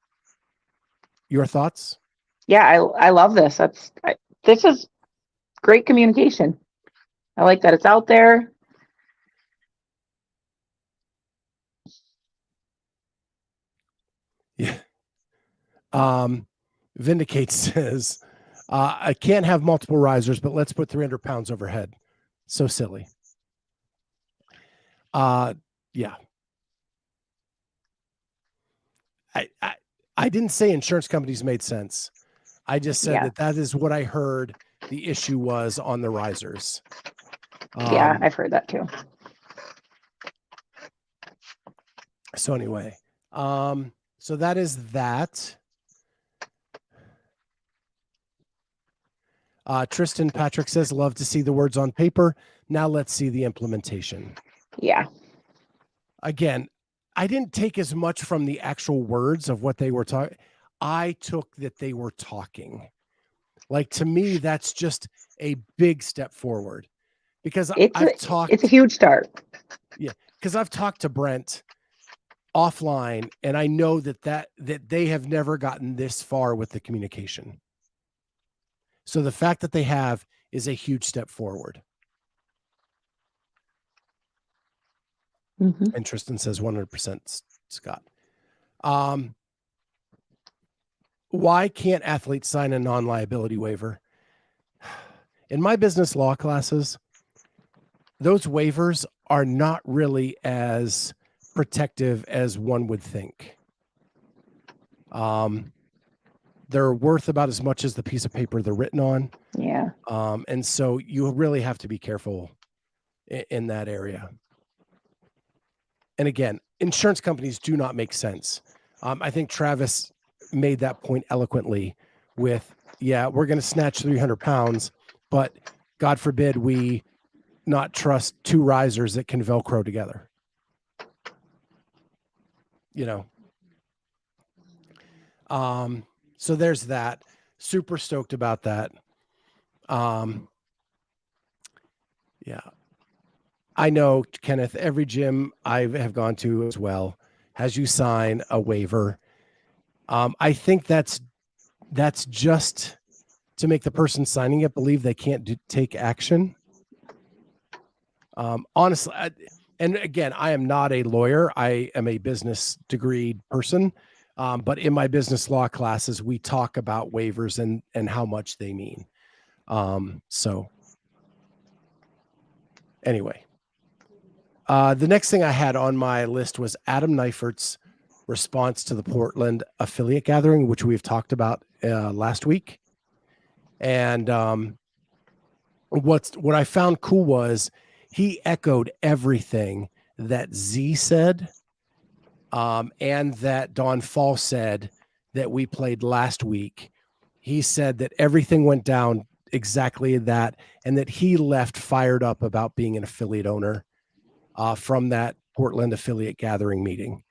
Your thoughts? Yeah, I love this. This is great communication. I like that it's out there. Yeah. Vindicate says, I can't have multiple risers, but let's put 300 pounds overhead. So silly. Yeah. I didn't say insurance companies made sense. I just said that is what I heard the issue was on the risers. Yeah, I've heard that too. So anyway, so that is that. Tristan Patrick says, love to see the words on paper. Now let's see the implementation. Yeah. Again, I didn't take as much from the actual words of what they were talking. I took that they were talking. Like, to me, that's just a big step forward, because it's a huge start. Yeah. Because I've talked to Brent offline, and I know that they have never gotten this far with the communication. So the fact that they have is a huge step forward. Mm-hmm. And Tristan says 100% Scott. Why can't athletes sign a non-liability waiver? In my business law classes, those waivers are not really as protective as one would think. They're worth about as much as the piece of paper they're written on. Yeah. And so you really have to be careful in that area. And again, insurance companies do not make sense. I think Travis made that point eloquently with, we're going to snatch 300 pounds, but God forbid we not trust two risers that can Velcro together. So there's that. Super stoked about that. I know, Kenneth, every gym I have gone to as well has you sign a waiver. I think that's just to make the person signing it believe they can't take action. Honestly, and again, I am not a lawyer. I am a business degree person. But in my business law classes, we talk about waivers and how much they mean. So anyway, the next thing I had on my list was Adam Neifert's response to the Portland affiliate gathering, which we've talked about last week. And what I found cool was he echoed everything that Z said, and that Don Fall said that we played last week. He said that everything went down exactly that, and that he left fired up about being an affiliate owner from that Portland affiliate gathering meeting.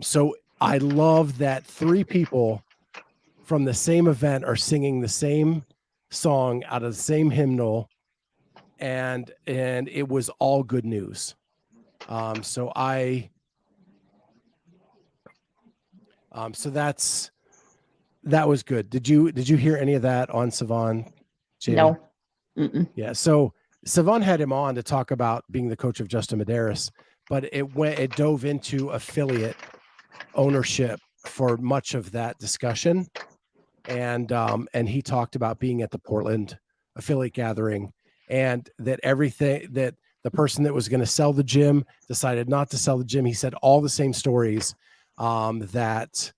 So I love that three people from the same event are singing the same song out of the same hymnal, and it was all good news. So that was good. Did you hear any of that on Savan? Jamie? No. Mm-mm. Yeah. So Savan had him on to talk about being the coach of Justin Medeiros, but it dove into affiliate ownership for much of that discussion. And he talked about being at the Portland affiliate gathering, and that everything that the person that was going to sell the gym decided not to sell the gym. He said all the same stories that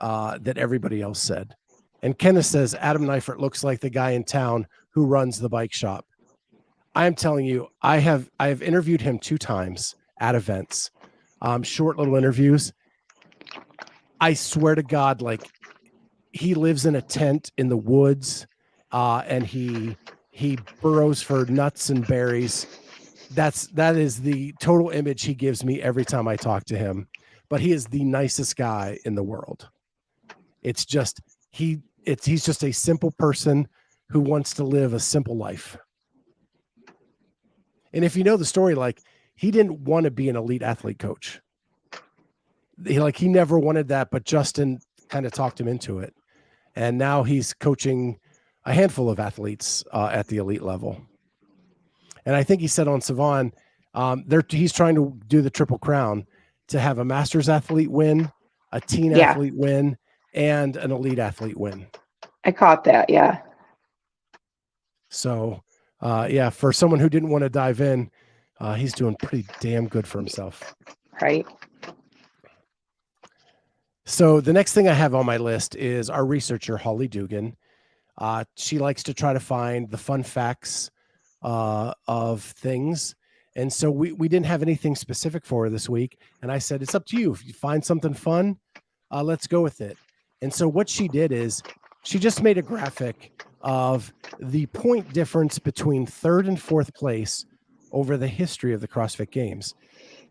everybody else said. And Kenneth says Adam Neifert looks like the guy in town who runs the bike shop. I am telling you, I have interviewed him 2 times at events, short little interviews. I swear to God, like, he lives in a tent in the woods, and he burrows for nuts and berries. That is the total image he gives me every time I talk to him. But he is the nicest guy in the world. It's just he's just a simple person who wants to live a simple life. And if you know the story, like, he didn't want to be an elite athlete coach. He never wanted that, but Justin kind of talked him into it. And now he's coaching a handful of athletes at the elite level. And I think he said on Savan, he's trying to do the Triple Crown to have a masters athlete win, a teen athlete win, and an elite athlete win. I caught that. Yeah. So, for someone who didn't want to dive in, he's doing pretty damn good for himself. Right. So the next thing I have on my list is our researcher, Holli Dugan. She likes to try to find the fun facts of things. And so we didn't have anything specific for her this week. And I said, it's up to you. If you find something fun, let's go with it. And so what she did is she just made a graphic of the point difference between third and fourth place over the history of the CrossFit Games.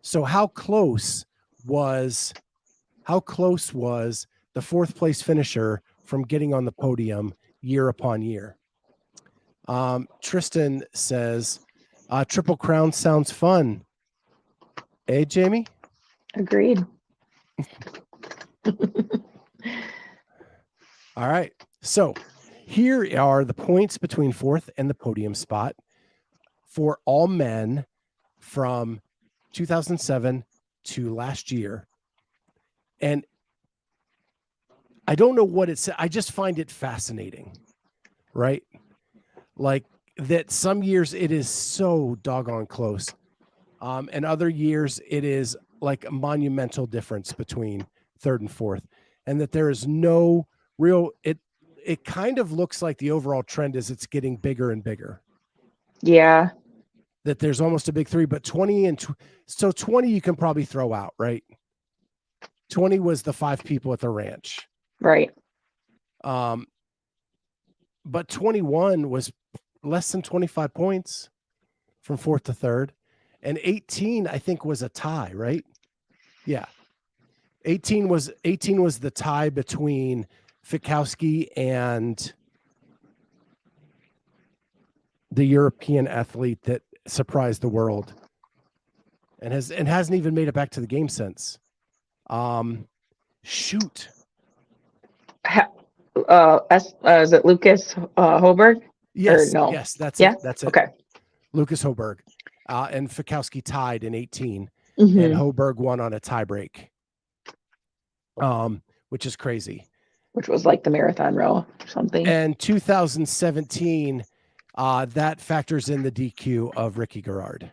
So how close was the fourth place finisher from getting on the podium year upon year? Tristan says, Triple Crown sounds fun. Eh, Jamie? Agreed. All right. So here are the points between fourth and the podium spot for all men from 2007 to last year. And I don't know what it said. I just find it fascinating, right? Like that some years it is so doggone close. And other years it is like a monumental difference between third and fourth. And that there is no real, it kind of looks like the overall trend is it's getting bigger and bigger. Yeah. That there's almost a big three, but 20 so 20 you can probably throw out, right? 20 was the 5 people at the ranch. Right. But 21 was less than 25 points from fourth to third. And 18, I think, was a tie, right? Yeah. 18 was the tie between Fikowski and the European athlete that surprised the world and hasn't even made it back to the game since. Shoot. Is it Lucas Hoberg? Yes. Or no? Yes, that's Yeah? it. That's it. Okay. Lucas Hoberg. And Fikowski tied in 18, Mm-hmm. and Hoberg won on a tiebreak. Which is crazy. Which was like the marathon row or something. And 2017, that factors in the DQ of Ricky Garrard.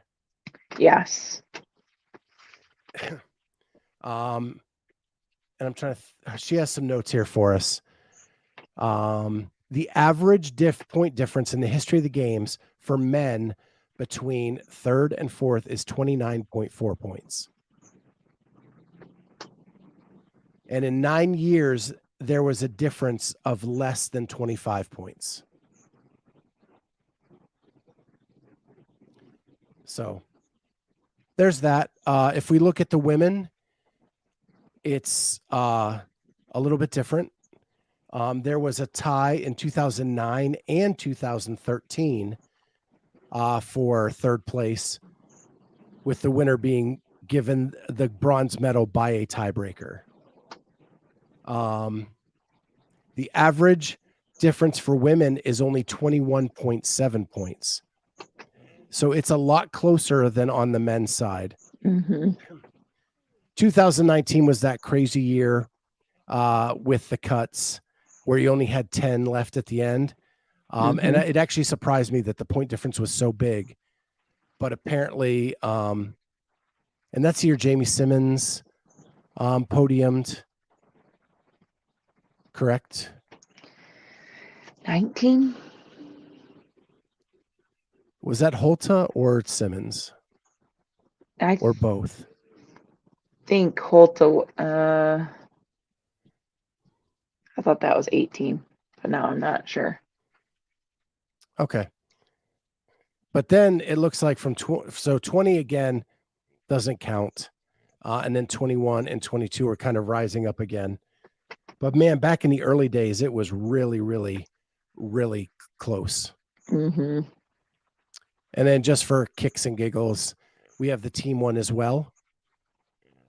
Yes. And I'm trying to, she has some notes here for us. The average point difference in the history of the games for men between third and fourth is 29.4 points. And in 9 years, there was a difference of less than 25 points. So there's that. If we look at the women, it's a little bit different. There was a tie in 2009 and 2013 for third place, with the winner being given the bronze medal by a tiebreaker. The average difference for women is only 21.7 points. So it's a lot closer than on the men's side. Mm-hmm. 2019 was that crazy year with the cuts where you only had 10 left at the end. And it actually surprised me that the point difference was so big. But apparently, and that's the year Jamie Simmons podiumed. Correct? 19? Was that Holta or Simmons? Or both? Think Holta. I thought that was 18, but now I'm not sure. Okay. But then it looks like from 20 again doesn't count. And then 21 and 22 are kind of rising up again. But man, back in the early days, it was really, really, really close. Mm-hmm. And then just for kicks and giggles, we have the team one as well.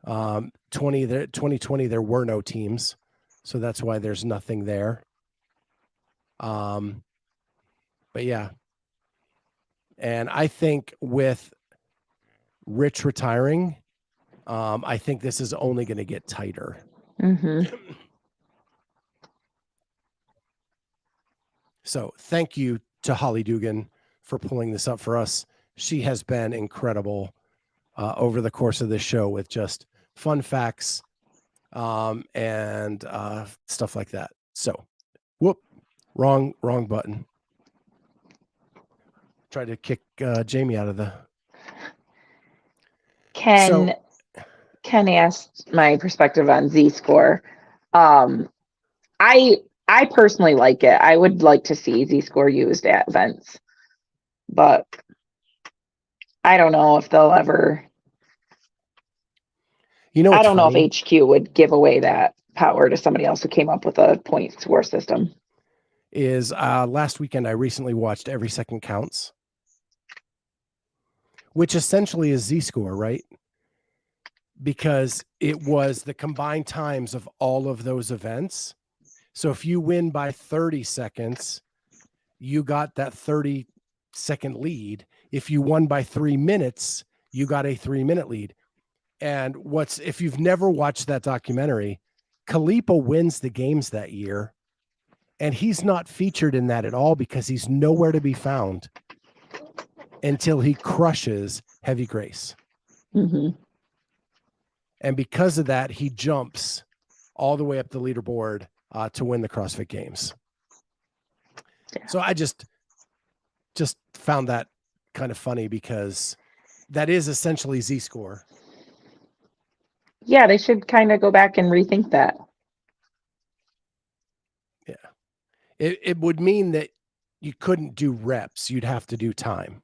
2020, there were no teams. So that's why there's nothing there. But yeah. And I think with Rich retiring, I think this is only going to get tighter. So thank you to Holli Dugan for pulling this up for us. She has been incredible over the course of this show with just fun facts and stuff like that. So, whoop, wrong button. Tried to kick Jamie out of the. Ken asked my perspective on Z-score. I personally like it. I would like to see Z-score used at events, but I don't know if they'll ever. I don't know if HQ would give away that power to somebody else who came up with a point score system. Is last weekend I recently watched Every Second Counts, which essentially is Z-score, right? Because it was the combined times of all of those events. So if you win by 30 seconds, you got that 30-second lead. If you won by 3 minutes, you got a 3-minute lead. And if you've never watched that documentary, Kalipa wins the games that year, and he's not featured in that at all because he's nowhere to be found until he crushes Heavy Grace. And because of that, he jumps all the way up the leaderboard to win the CrossFit Games. Yeah. So I just found that kind of funny because that is essentially Z-score. Yeah, they should kind of go back and rethink that. Yeah. It would mean that you couldn't do reps. You'd have to do time.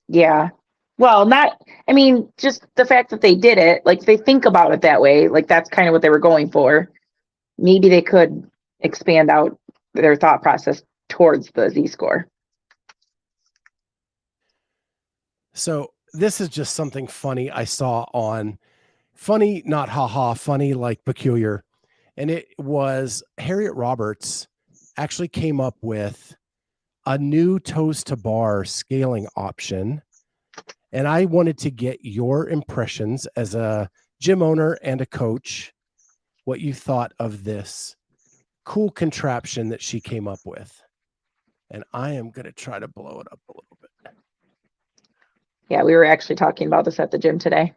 Yeah. Well, just the fact that they did it, like they think about it that way, like that's kind of what they were going for. Maybe they could expand out their thought process towards the Z-score. So this is just something funny I saw on funny, not haha, funny, like peculiar. And it was Harriett Roberts actually came up with a new toes to bar scaling option. And I wanted to get your impressions as a gym owner and a coach, what you thought of this cool contraption that she came up with. And I am going to try to blow it up a little bit. Yeah, we were actually talking about this at the gym today.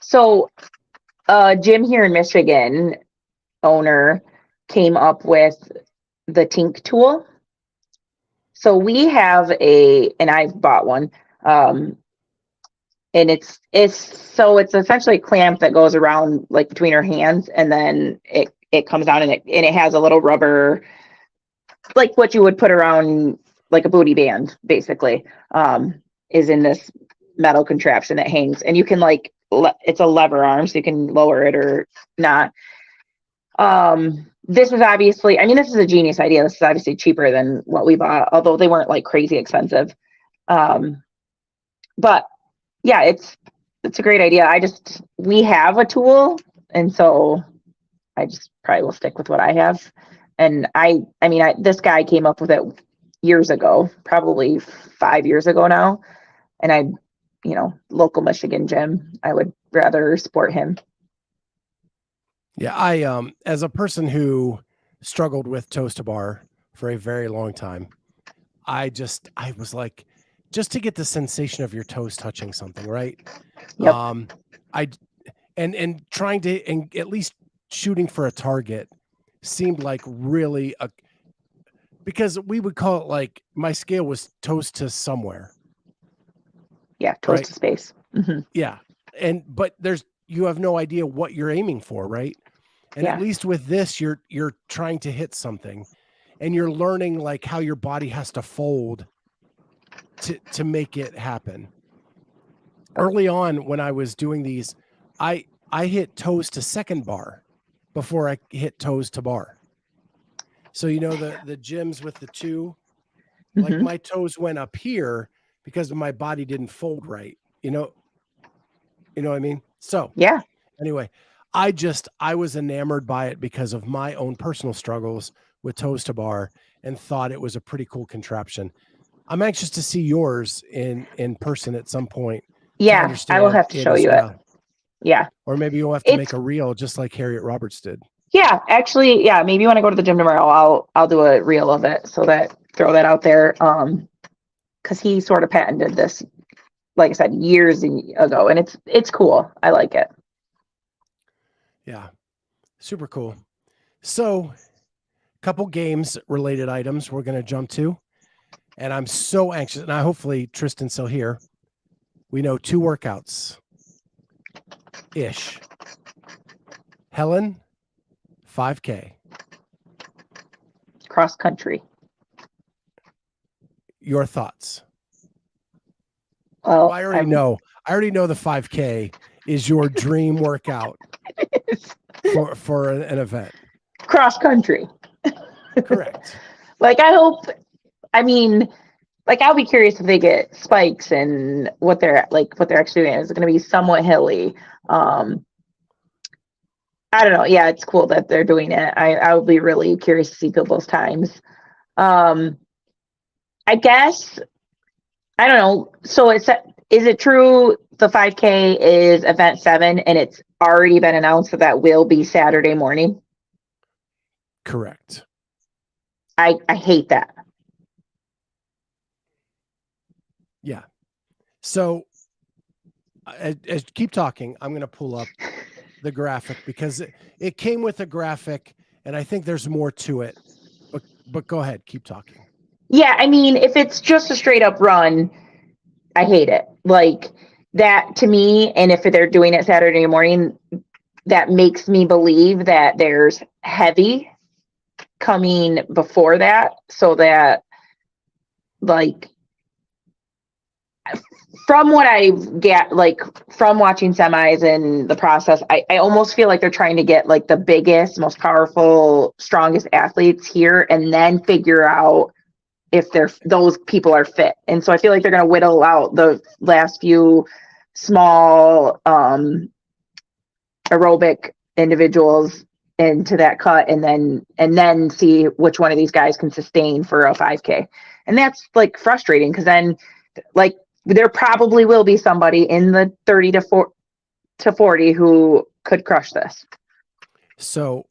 So a gym here in Michigan owner came up with the Tink tool. So we have and I've bought one, and it's essentially a clamp that goes around like between her hands, and then it comes down and it has a little rubber, like what you would put around like a booty band, basically, is in this metal contraption that hangs, and you can it's a lever arm, so you can lower it or not. This is obviously, this is a genius idea. This is obviously cheaper than what we bought, although they weren't like crazy expensive. But yeah, it's a great idea. We have a tool, and so I just probably will stick with what I have. And this guy came up with it years ago, probably 5 years ago now. And local Michigan gym, I would rather support him. Yeah, I as a person who struggled with toes to bar for a very long time, I was like, just to get the sensation of your toes touching something, right? Yep. And trying to, and at least shooting for a target seemed like really because we would call it like my scale was toes to somewhere. Yeah, toes to space. Mm-hmm. Yeah, but you have no idea what you're aiming for, right? And at least with this, you're trying to hit something, and you're learning like how your body has to fold to make it happen. Early on, when I was doing these, I hit toes to second bar before I hit toes to bar. So the gyms with the two, like my toes went up here because my body didn't fold right. You know what I mean? So yeah. Anyway, I was enamored by it because of my own personal struggles with toes to bar and thought it was a pretty cool contraption. I'm anxious to see yours in person at some point. Yeah, I will have to show you it. Yeah. Or maybe you'll have to make a reel just like Harriett Roberts did. Yeah, actually, yeah, maybe when I go to the gym tomorrow, I'll do a reel of it. So throw that out there. Because he sort of patented this, like I said, years ago, and it's cool. I like it. Yeah, super cool. So, couple games related items we're going to jump to, and I'm so anxious. And hopefully Tristan's still here. We know 2 workouts ish. Helen, 5K. Cross country. Your thoughts? Well, I already know the 5K is your dream workout for an event. Cross country. Correct. Like, I'll be curious if they get spikes and what they're actually doing. Is it going to be somewhat hilly? I don't know. Yeah, it's cool that they're doing it. I will be really curious to see people's times. I guess, I don't know. So is it true the 5K is event 7 and it's already been announced that will be Saturday morning? Correct. I hate that. Yeah. So as keep talking, I'm going to pull up the graphic because it came with a graphic and I think there's more to it, but go ahead, keep talking. Yeah, I mean, if it's just a straight up run, I hate it. Like that to me, and if they're doing it Saturday morning, that makes me believe that there's heavy coming before that, so that, like, from what I get, like from watching semis and the process, I almost feel like they're trying to get like the biggest, most powerful, strongest athletes here and then figure out if those people are fit. And so I feel like they're going to whittle out the last few small aerobic individuals into that cut and then see which one of these guys can sustain for a 5K. And that's like frustrating because then, like, there probably will be somebody in the 30 to 40 who could crush this. So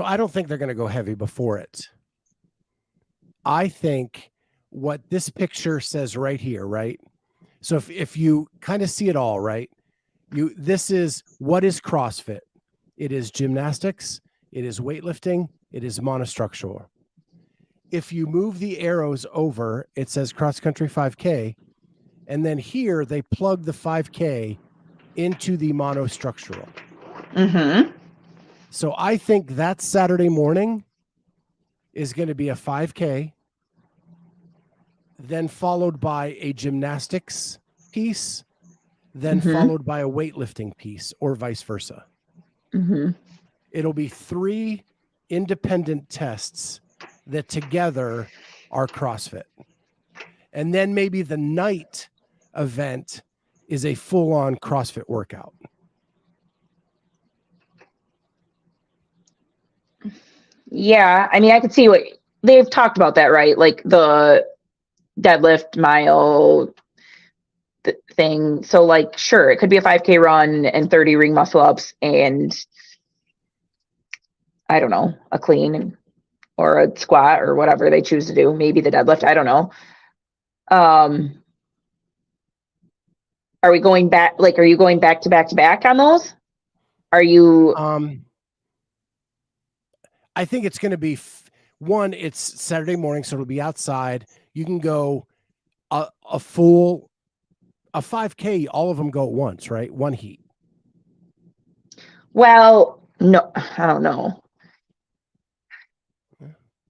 I don't think they're going to go heavy before it. I think what this picture says right here, right? So if you kind of see it all, right? This is what is CrossFit. It is gymnastics, it is weightlifting, it is monostructural. If you move the arrows over, it says cross country 5K, and then here they plug the 5K into the monostructural. Mm-hmm. So I think that Saturday morning is going to be a 5K, then followed by a gymnastics piece, then followed by a weightlifting piece, or vice versa. Mm-hmm. It'll be 3 independent tests that together are CrossFit. And then maybe the night event is a full-on CrossFit workout. Yeah, I mean, I could see what they've talked about that, right? Like the deadlift mile thing. So, like, sure, it could be a 5K run and 30 ring muscle ups and, I don't know, a clean or a squat or whatever they choose to do. Maybe the deadlift. I don't know. Are we going back? Like, are you going back to back on those? Are you? I think it's going to be one. It's Saturday morning, so it'll be outside. You can go a 5K. All of them go at once, right? One heat. Well, no, I don't know.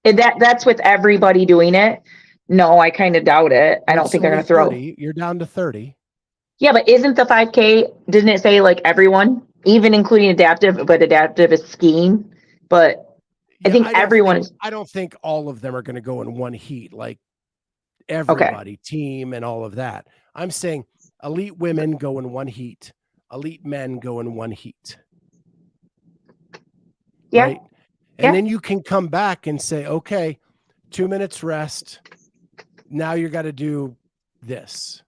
That's with everybody doing it. No, I kind of doubt it. I don't think they're going to throw. 30. You're down to 30. Yeah, but isn't the 5K, didn't it say like everyone, even including adaptive, but adaptive is skiing? But I think everyone is. I don't think all of them are going to go in one heat, like everybody, team and all of that. I'm saying elite women go in one heat. elite men go in one heat. Yeah. Right. And then you can come back and say, okay, 2 minutes rest. Now you got to do this.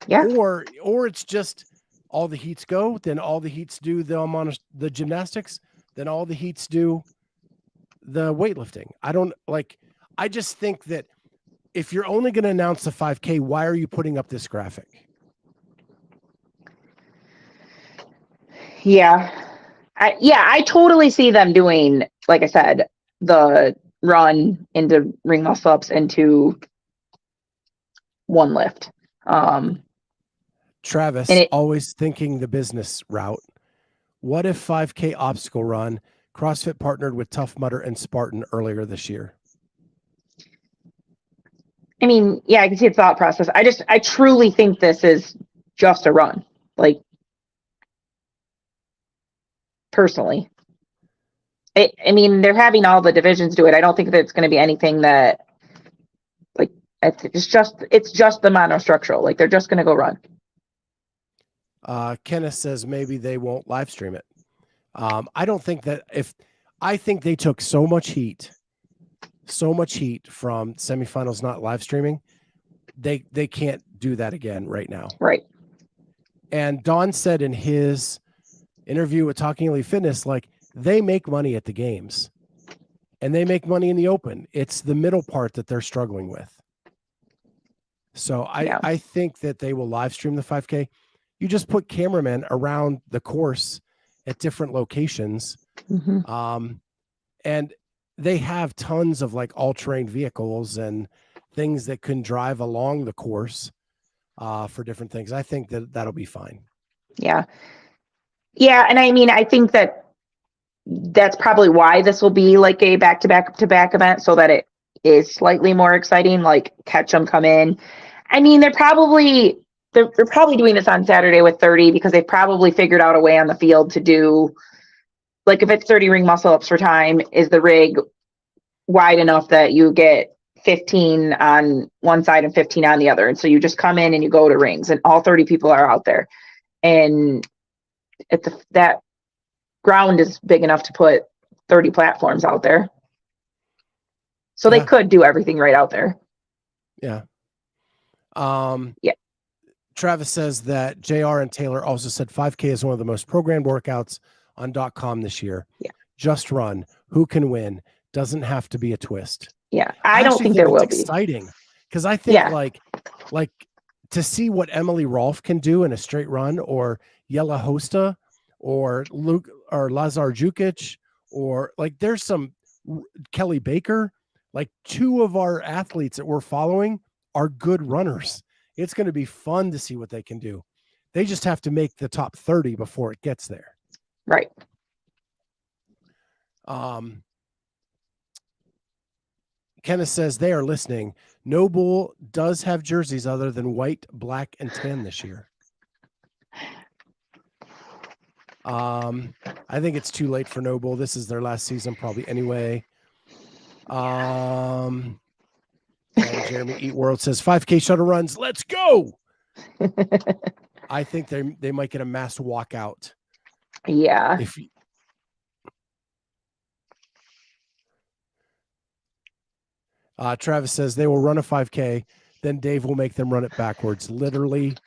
Yeah. Or it's just all the heats go, then all the heats do the gymnastics, then all the heats do the weightlifting. I just think that if you're only going to announce the 5K, why are you putting up this graphic? Yeah. I totally see them doing, like I said, the run into ring muscle ups into one lift. Travis, always thinking the business route. What if 5K obstacle run? CrossFit partnered with Tough Mudder and Spartan earlier this year. I mean, yeah, I can see the thought process. I truly think this is just a run. Like, personally. I mean, they're having all the divisions do it. I don't think that it's going to be anything that, like, it's just the monostructural. Like, they're just going to go run. Kenneth says maybe they won't live stream it. I don't think that I think they took so much heat from semifinals not live streaming. They can't do that again right now. Right. And Don said in his interview with Talking Elite Fitness, like, they make money at the games and they make money in the open. It's the middle part that they're struggling with. So I think that they will live stream the 5K. You just put cameramen around the course at different locations. Mm-hmm. And they have tons of like all-terrain vehicles and things that can drive along the course for different things. I think that'll be fine. Yeah. Yeah. And I mean, I think that's probably why this will be like a back-to-back event, so that it is slightly more exciting, like catch them come in. I mean, they're probably doing this on Saturday with 30 because they've probably figured out a way on the field to do, like, if it's 30 ring muscle ups for time, is the rig wide enough that you get 15 on one side and 15 on the other. And so you just come in and you go to rings and all 30 people are out there. And that ground is big enough to put 30 platforms out there. So they could do everything right out there. Yeah. Travis says that JR and Taylor also said 5K is one of the most programmed workouts on .com this year. Yeah. Just run. Who can win? Doesn't have to be a twist. Yeah. I don't think there will be. Exciting. Because I think like to see what Emily Rolfe can do in a straight run, or Yella Hosta, or Luke or Lazar Jukic, or like there's some Kelly Baker, like two of our athletes that we're following are good runners. It's going to be fun to see what they can do. They just have to make the top 30 before it gets there. Right. Kenneth says they are listening. NOBULL does have jerseys other than white, black, and tan this year. I think it's too late for NOBULL. This is their last season probably anyway. And Jeremy Eat World says 5K shuttle runs. Let's go. I think they might get a mass walkout. Yeah. Travis says they will run a 5K, then Dave will make them run it backwards, literally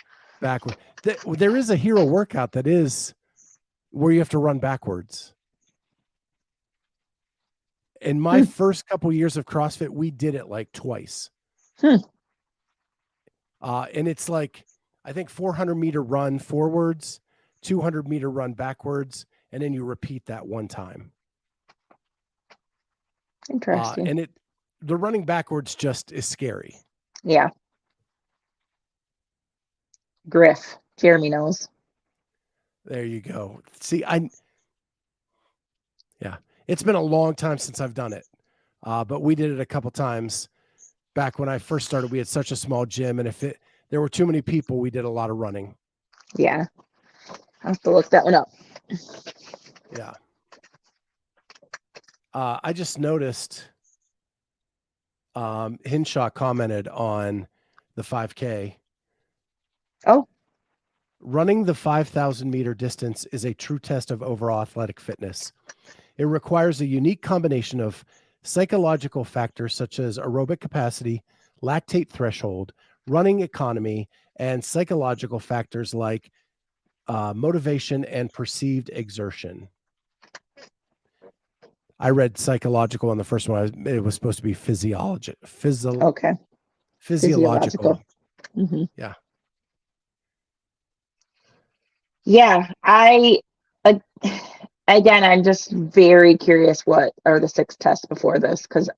backward. There is a hero workout that is where you have to run backwards. In my first couple years of CrossFit, we did it like twice. And it's like, I think 400-meter run forwards, 200-meter run backwards, and then you repeat that one time. Interesting. And the running backwards just is scary. Yeah. Griff. Jeremy knows. There you go. See, it's been a long time since I've done it. But we did it a couple times back when I first started. We had such a small gym, and if there were too many people, we did a lot of running. Yeah. I'll have to look that one up. Yeah. I just noticed Hinshaw commented on the 5K. Oh. Running the 5,000 meter distance is a true test of overall athletic fitness. It requires a unique combination of psychological factors such as aerobic capacity, lactate threshold, running economy, and psychological factors like motivation and perceived exertion. I read psychological on the first one. It was supposed to be physiological. Okay. Physiological. Mm-hmm. Yeah. Yeah. Again, I'm just very curious what are the 6 tests before this, because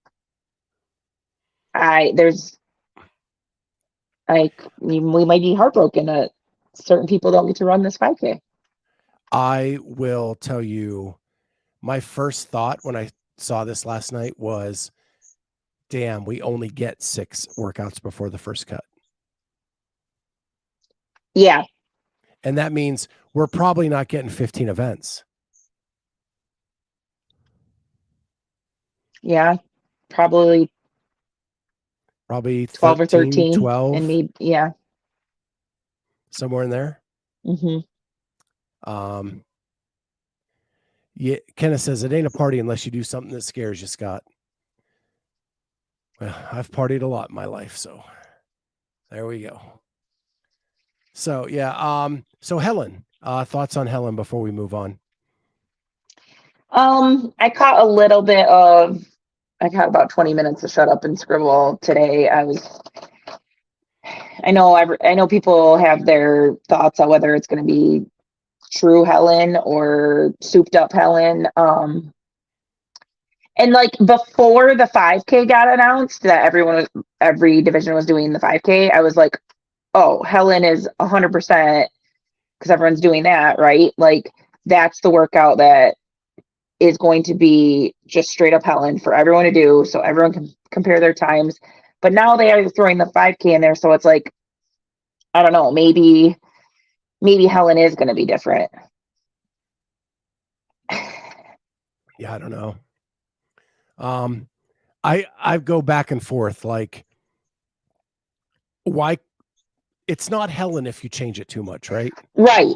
we might be heartbroken that certain people don't get to run this 5K. I will tell you, my first thought when I saw this last night was, damn, we only get 6 workouts before the first cut. Yeah. And that means we're probably not getting 15 events. Yeah. Probably 12 or 13. 12. And maybe, yeah. Somewhere in there. Mm-hmm. Yeah, Kenneth says it ain't a party unless you do something that scares you, Scott. Well, I've partied a lot in my life, so there we go. So yeah, so Helen, thoughts on Helen before we move on? I caught about 20 minutes of shut up and scribble today. I know people have their thoughts on whether it's going to be true Helen or souped up Helen. And like before the 5K got announced that every division was doing the 5K, I was like, oh, Helen is 100% because everyone's doing that, right? Like that's the workout that is going to be just straight up Helen for everyone to do, so everyone can compare their times. But now they are throwing the 5K in there, so it's like, I don't know, maybe Helen is going to be different. Yeah, I don't know. I go back and forth. Like, why? It's not Helen if you change it too much, right? Right.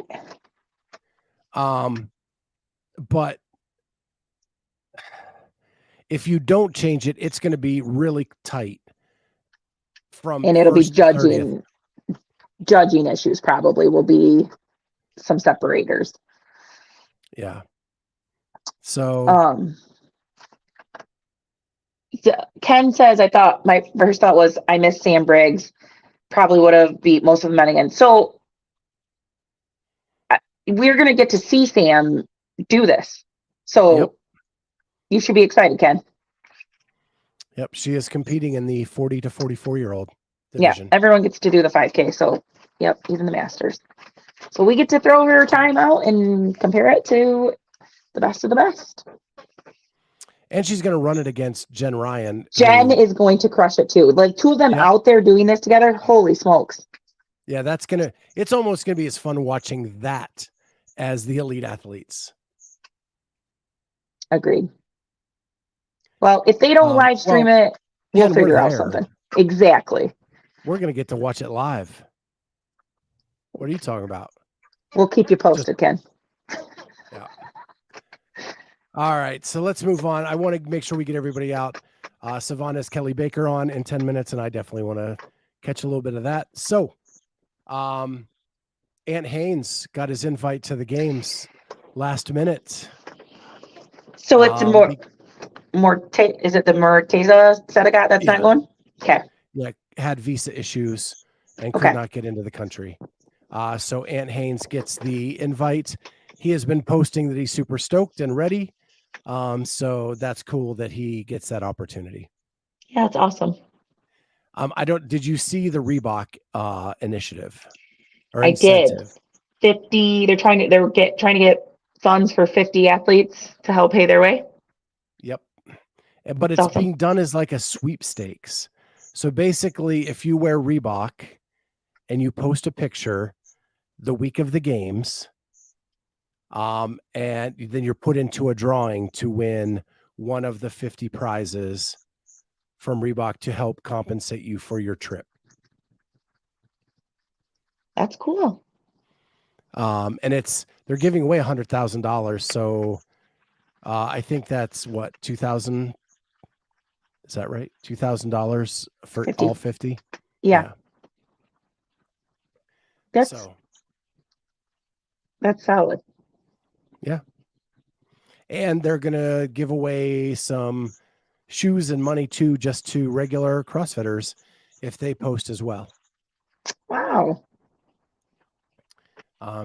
But if you don't change it, it's going to be really tight. And it'll be 1st to 30th. Judging issues probably will be some separators. Yeah. So Ken says, my first thought was I miss Sam Briggs. Probably would have beat most of the men again. So we're going to get to see Sam do this. So yep. You should be excited, Ken. Yep. She is competing in the 40 to 44-year-old division. Yeah. Everyone gets to do the 5K. So, yep. Even the masters. So we get to throw her time out and compare it to the best of the best. And she's going to run it against Jen Ryan. Jen is going to crush it too. Like 2 of them out there doing this together. Holy smokes. Yeah, it's almost going to be as fun watching that as the elite athletes. Agreed. Well, if they don't live stream it, we'll figure out something. Exactly. We're going to get to watch it live. What are you talking about? We'll keep you posted, Ken. Yeah. All right, so let's move on. I want to make sure we get everybody out. Savannah's Kelly Baker on in 10 minutes, and I definitely want to catch a little bit of that. So, Aunt Haynes got his invite to the games last minute. So it's is it the Morteza Senegat that's not going? Okay. Yeah, had visa issues and could not get into the country. So Aunt Haynes gets the invite. He has been posting that he's super stoked and ready. So that's cool that he gets that opportunity. Yeah, it's awesome. Did you see the Reebok initiative or incentive? I did. 50. They're trying to get funds for 50 athletes to help pay their way. Yep. But it's awesome. Being done as like a sweepstakes. So basically, if you wear Reebok and you post a picture the week of the games, and then you're put into a drawing to win one of the 50 prizes from Reebok to help compensate you for your trip. That's cool. And they're giving away $100,000. So I think that's what, 2,000. Is that right? $2,000 for 50. all 50. Yeah. That's solid. Yeah. And they're going to give away some shoes and money too, just to regular CrossFitters if they post as well. Wow.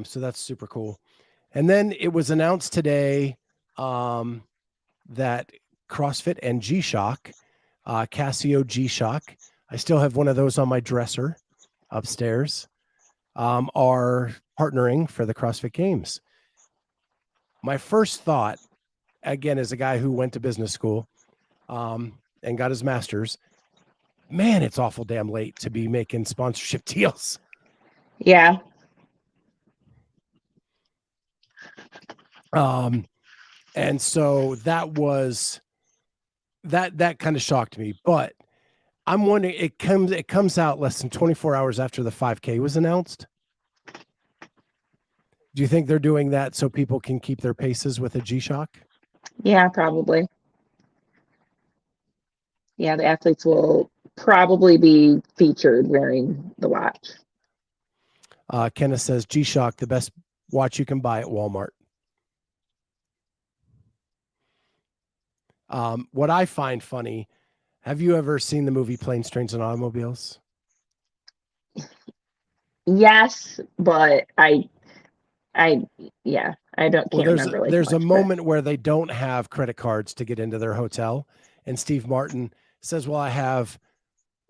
So that's super cool. And then it was announced today that CrossFit and G-Shock, Casio G-Shock, I still have one of those on my dresser upstairs, are partnering for the CrossFit Games. My first thought, again, as a guy who went to business school and got his master's, man, it's awful damn late to be making sponsorship deals. Yeah. And so that kind of shocked me, but I'm wondering, it comes out less than 24 hours after the 5K was announced. Do you think they're doing that so people can keep their paces with a G-Shock? Yeah, probably. Yeah, the athletes will probably be featured wearing the watch. Kenneth says G-Shock, the best watch you can buy at Walmart. What I find funny, have you ever seen the movie Planes, Trains, and Automobiles? Yes, but I can't remember. There's a moment where they don't have credit cards to get into their hotel, and Steve Martin says, well, I have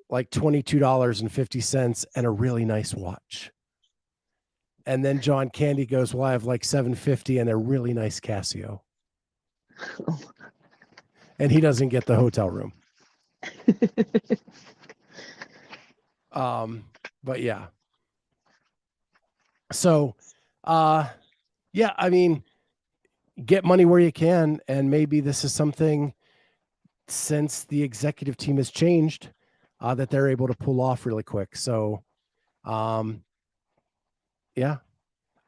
like $22.50 and a really nice watch. And then John Candy goes, well, I have like $750 and a really nice Casio. And he doesn't get the hotel room. But yeah. So, yeah, I mean, get money where you can. And maybe this is something, since the executive team has changed, that they're able to pull off really quick. So, yeah.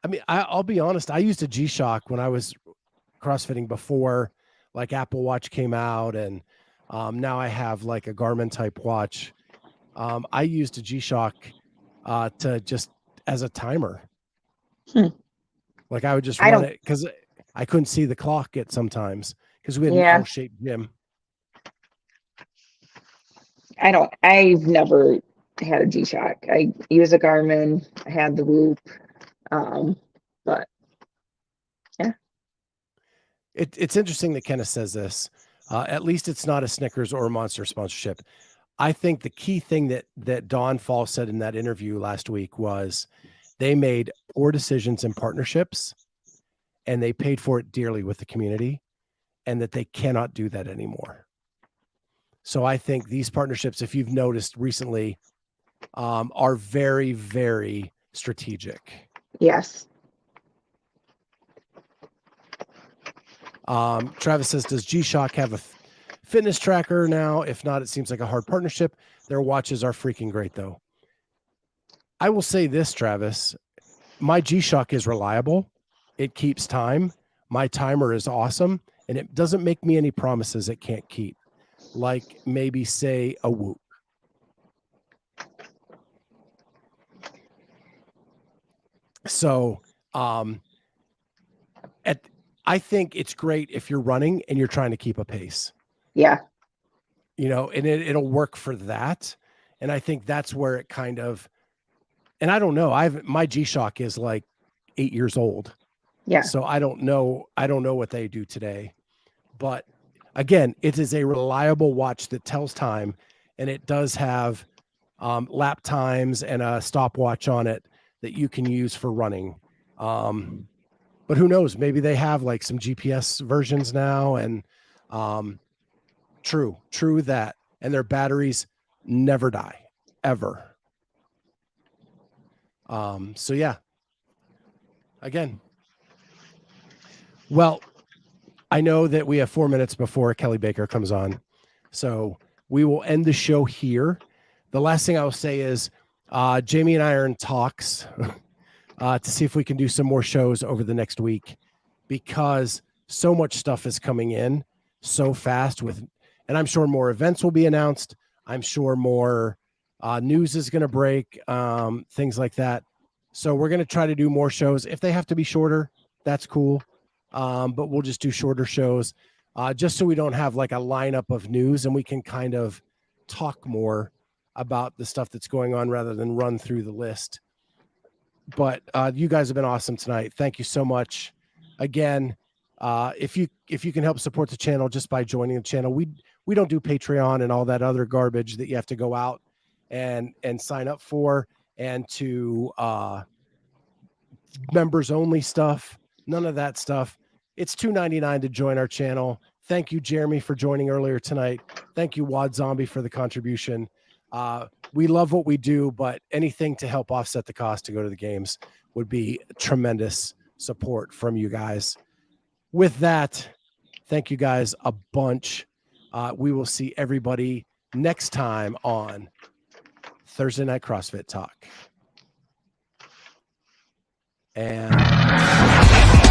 I mean, I'll be honest. I used a G-Shock when I was CrossFitting before, like, Apple Watch came out, and now I have like a Garmin type watch. I used a G-Shock to just as a timer. Like, I would just run it because I couldn't see the clock at sometimes because we had an L-shaped gym. I've never had a G-Shock. I use a Garmin. I had the Whoop. But yeah. It's interesting that Kenneth says this. At least it's not a Snickers or a Monster sponsorship. I think the key thing that Dawn Fall said in that interview last week was they made poor decisions in partnerships, and they paid for it dearly with the community, and that they cannot do that anymore. So I think these partnerships, if you've noticed recently, are very, very strategic. Yes. Travis says, does G-Shock have a fitness tracker now? If not, it seems like a hard partnership. Their watches are freaking great, though. I will say this, Travis, my G-Shock is reliable. It keeps time. My timer is awesome, and it doesn't make me any promises it can't keep, like maybe say a Whoop. So I think it's great if you're running and you're trying to keep a pace. Yeah. You know, and it'll work for that. And I think that's where it kind of, and I don't know, my G-Shock is like 8 years old. Yeah. So I don't know what they do today. But again, it is a reliable watch that tells time, and it does have lap times and a stopwatch on it that you can use for running. But who knows? Maybe they have like some GPS versions now, and true that. And their batteries never die, ever. So yeah. Again. Well, I know that we have 4 minutes before Kelly Baker comes on. So we will end the show here. The last thing I will say is Jamie and I are in talks to see if we can do some more shows over the next week, because so much stuff is coming in so fast and I'm sure more events will be announced. I'm sure more news is going to break, things like that. So we're going to try to do more shows. If they have to be shorter, that's cool. But we'll just do shorter shows, just so we don't have like a lineup of news and we can kind of talk more about the stuff that's going on rather than run through the list. But you guys have been awesome tonight. Thank you so much. Again, if you can help support the channel just by joining the channel, we don't do Patreon and all that other garbage that you have to go out and sign up for, and to members only stuff. None of that stuff. It's $2.99 to join our channel. Thank you, Jeremy, for joining earlier tonight. Thank you, Wad Zombie, for the contribution. We love what we do, but anything to help offset the cost to go to the games would be tremendous support from you guys. With that, thank you guys a bunch. We will see everybody next time on Thursday Night CrossFit Talk. And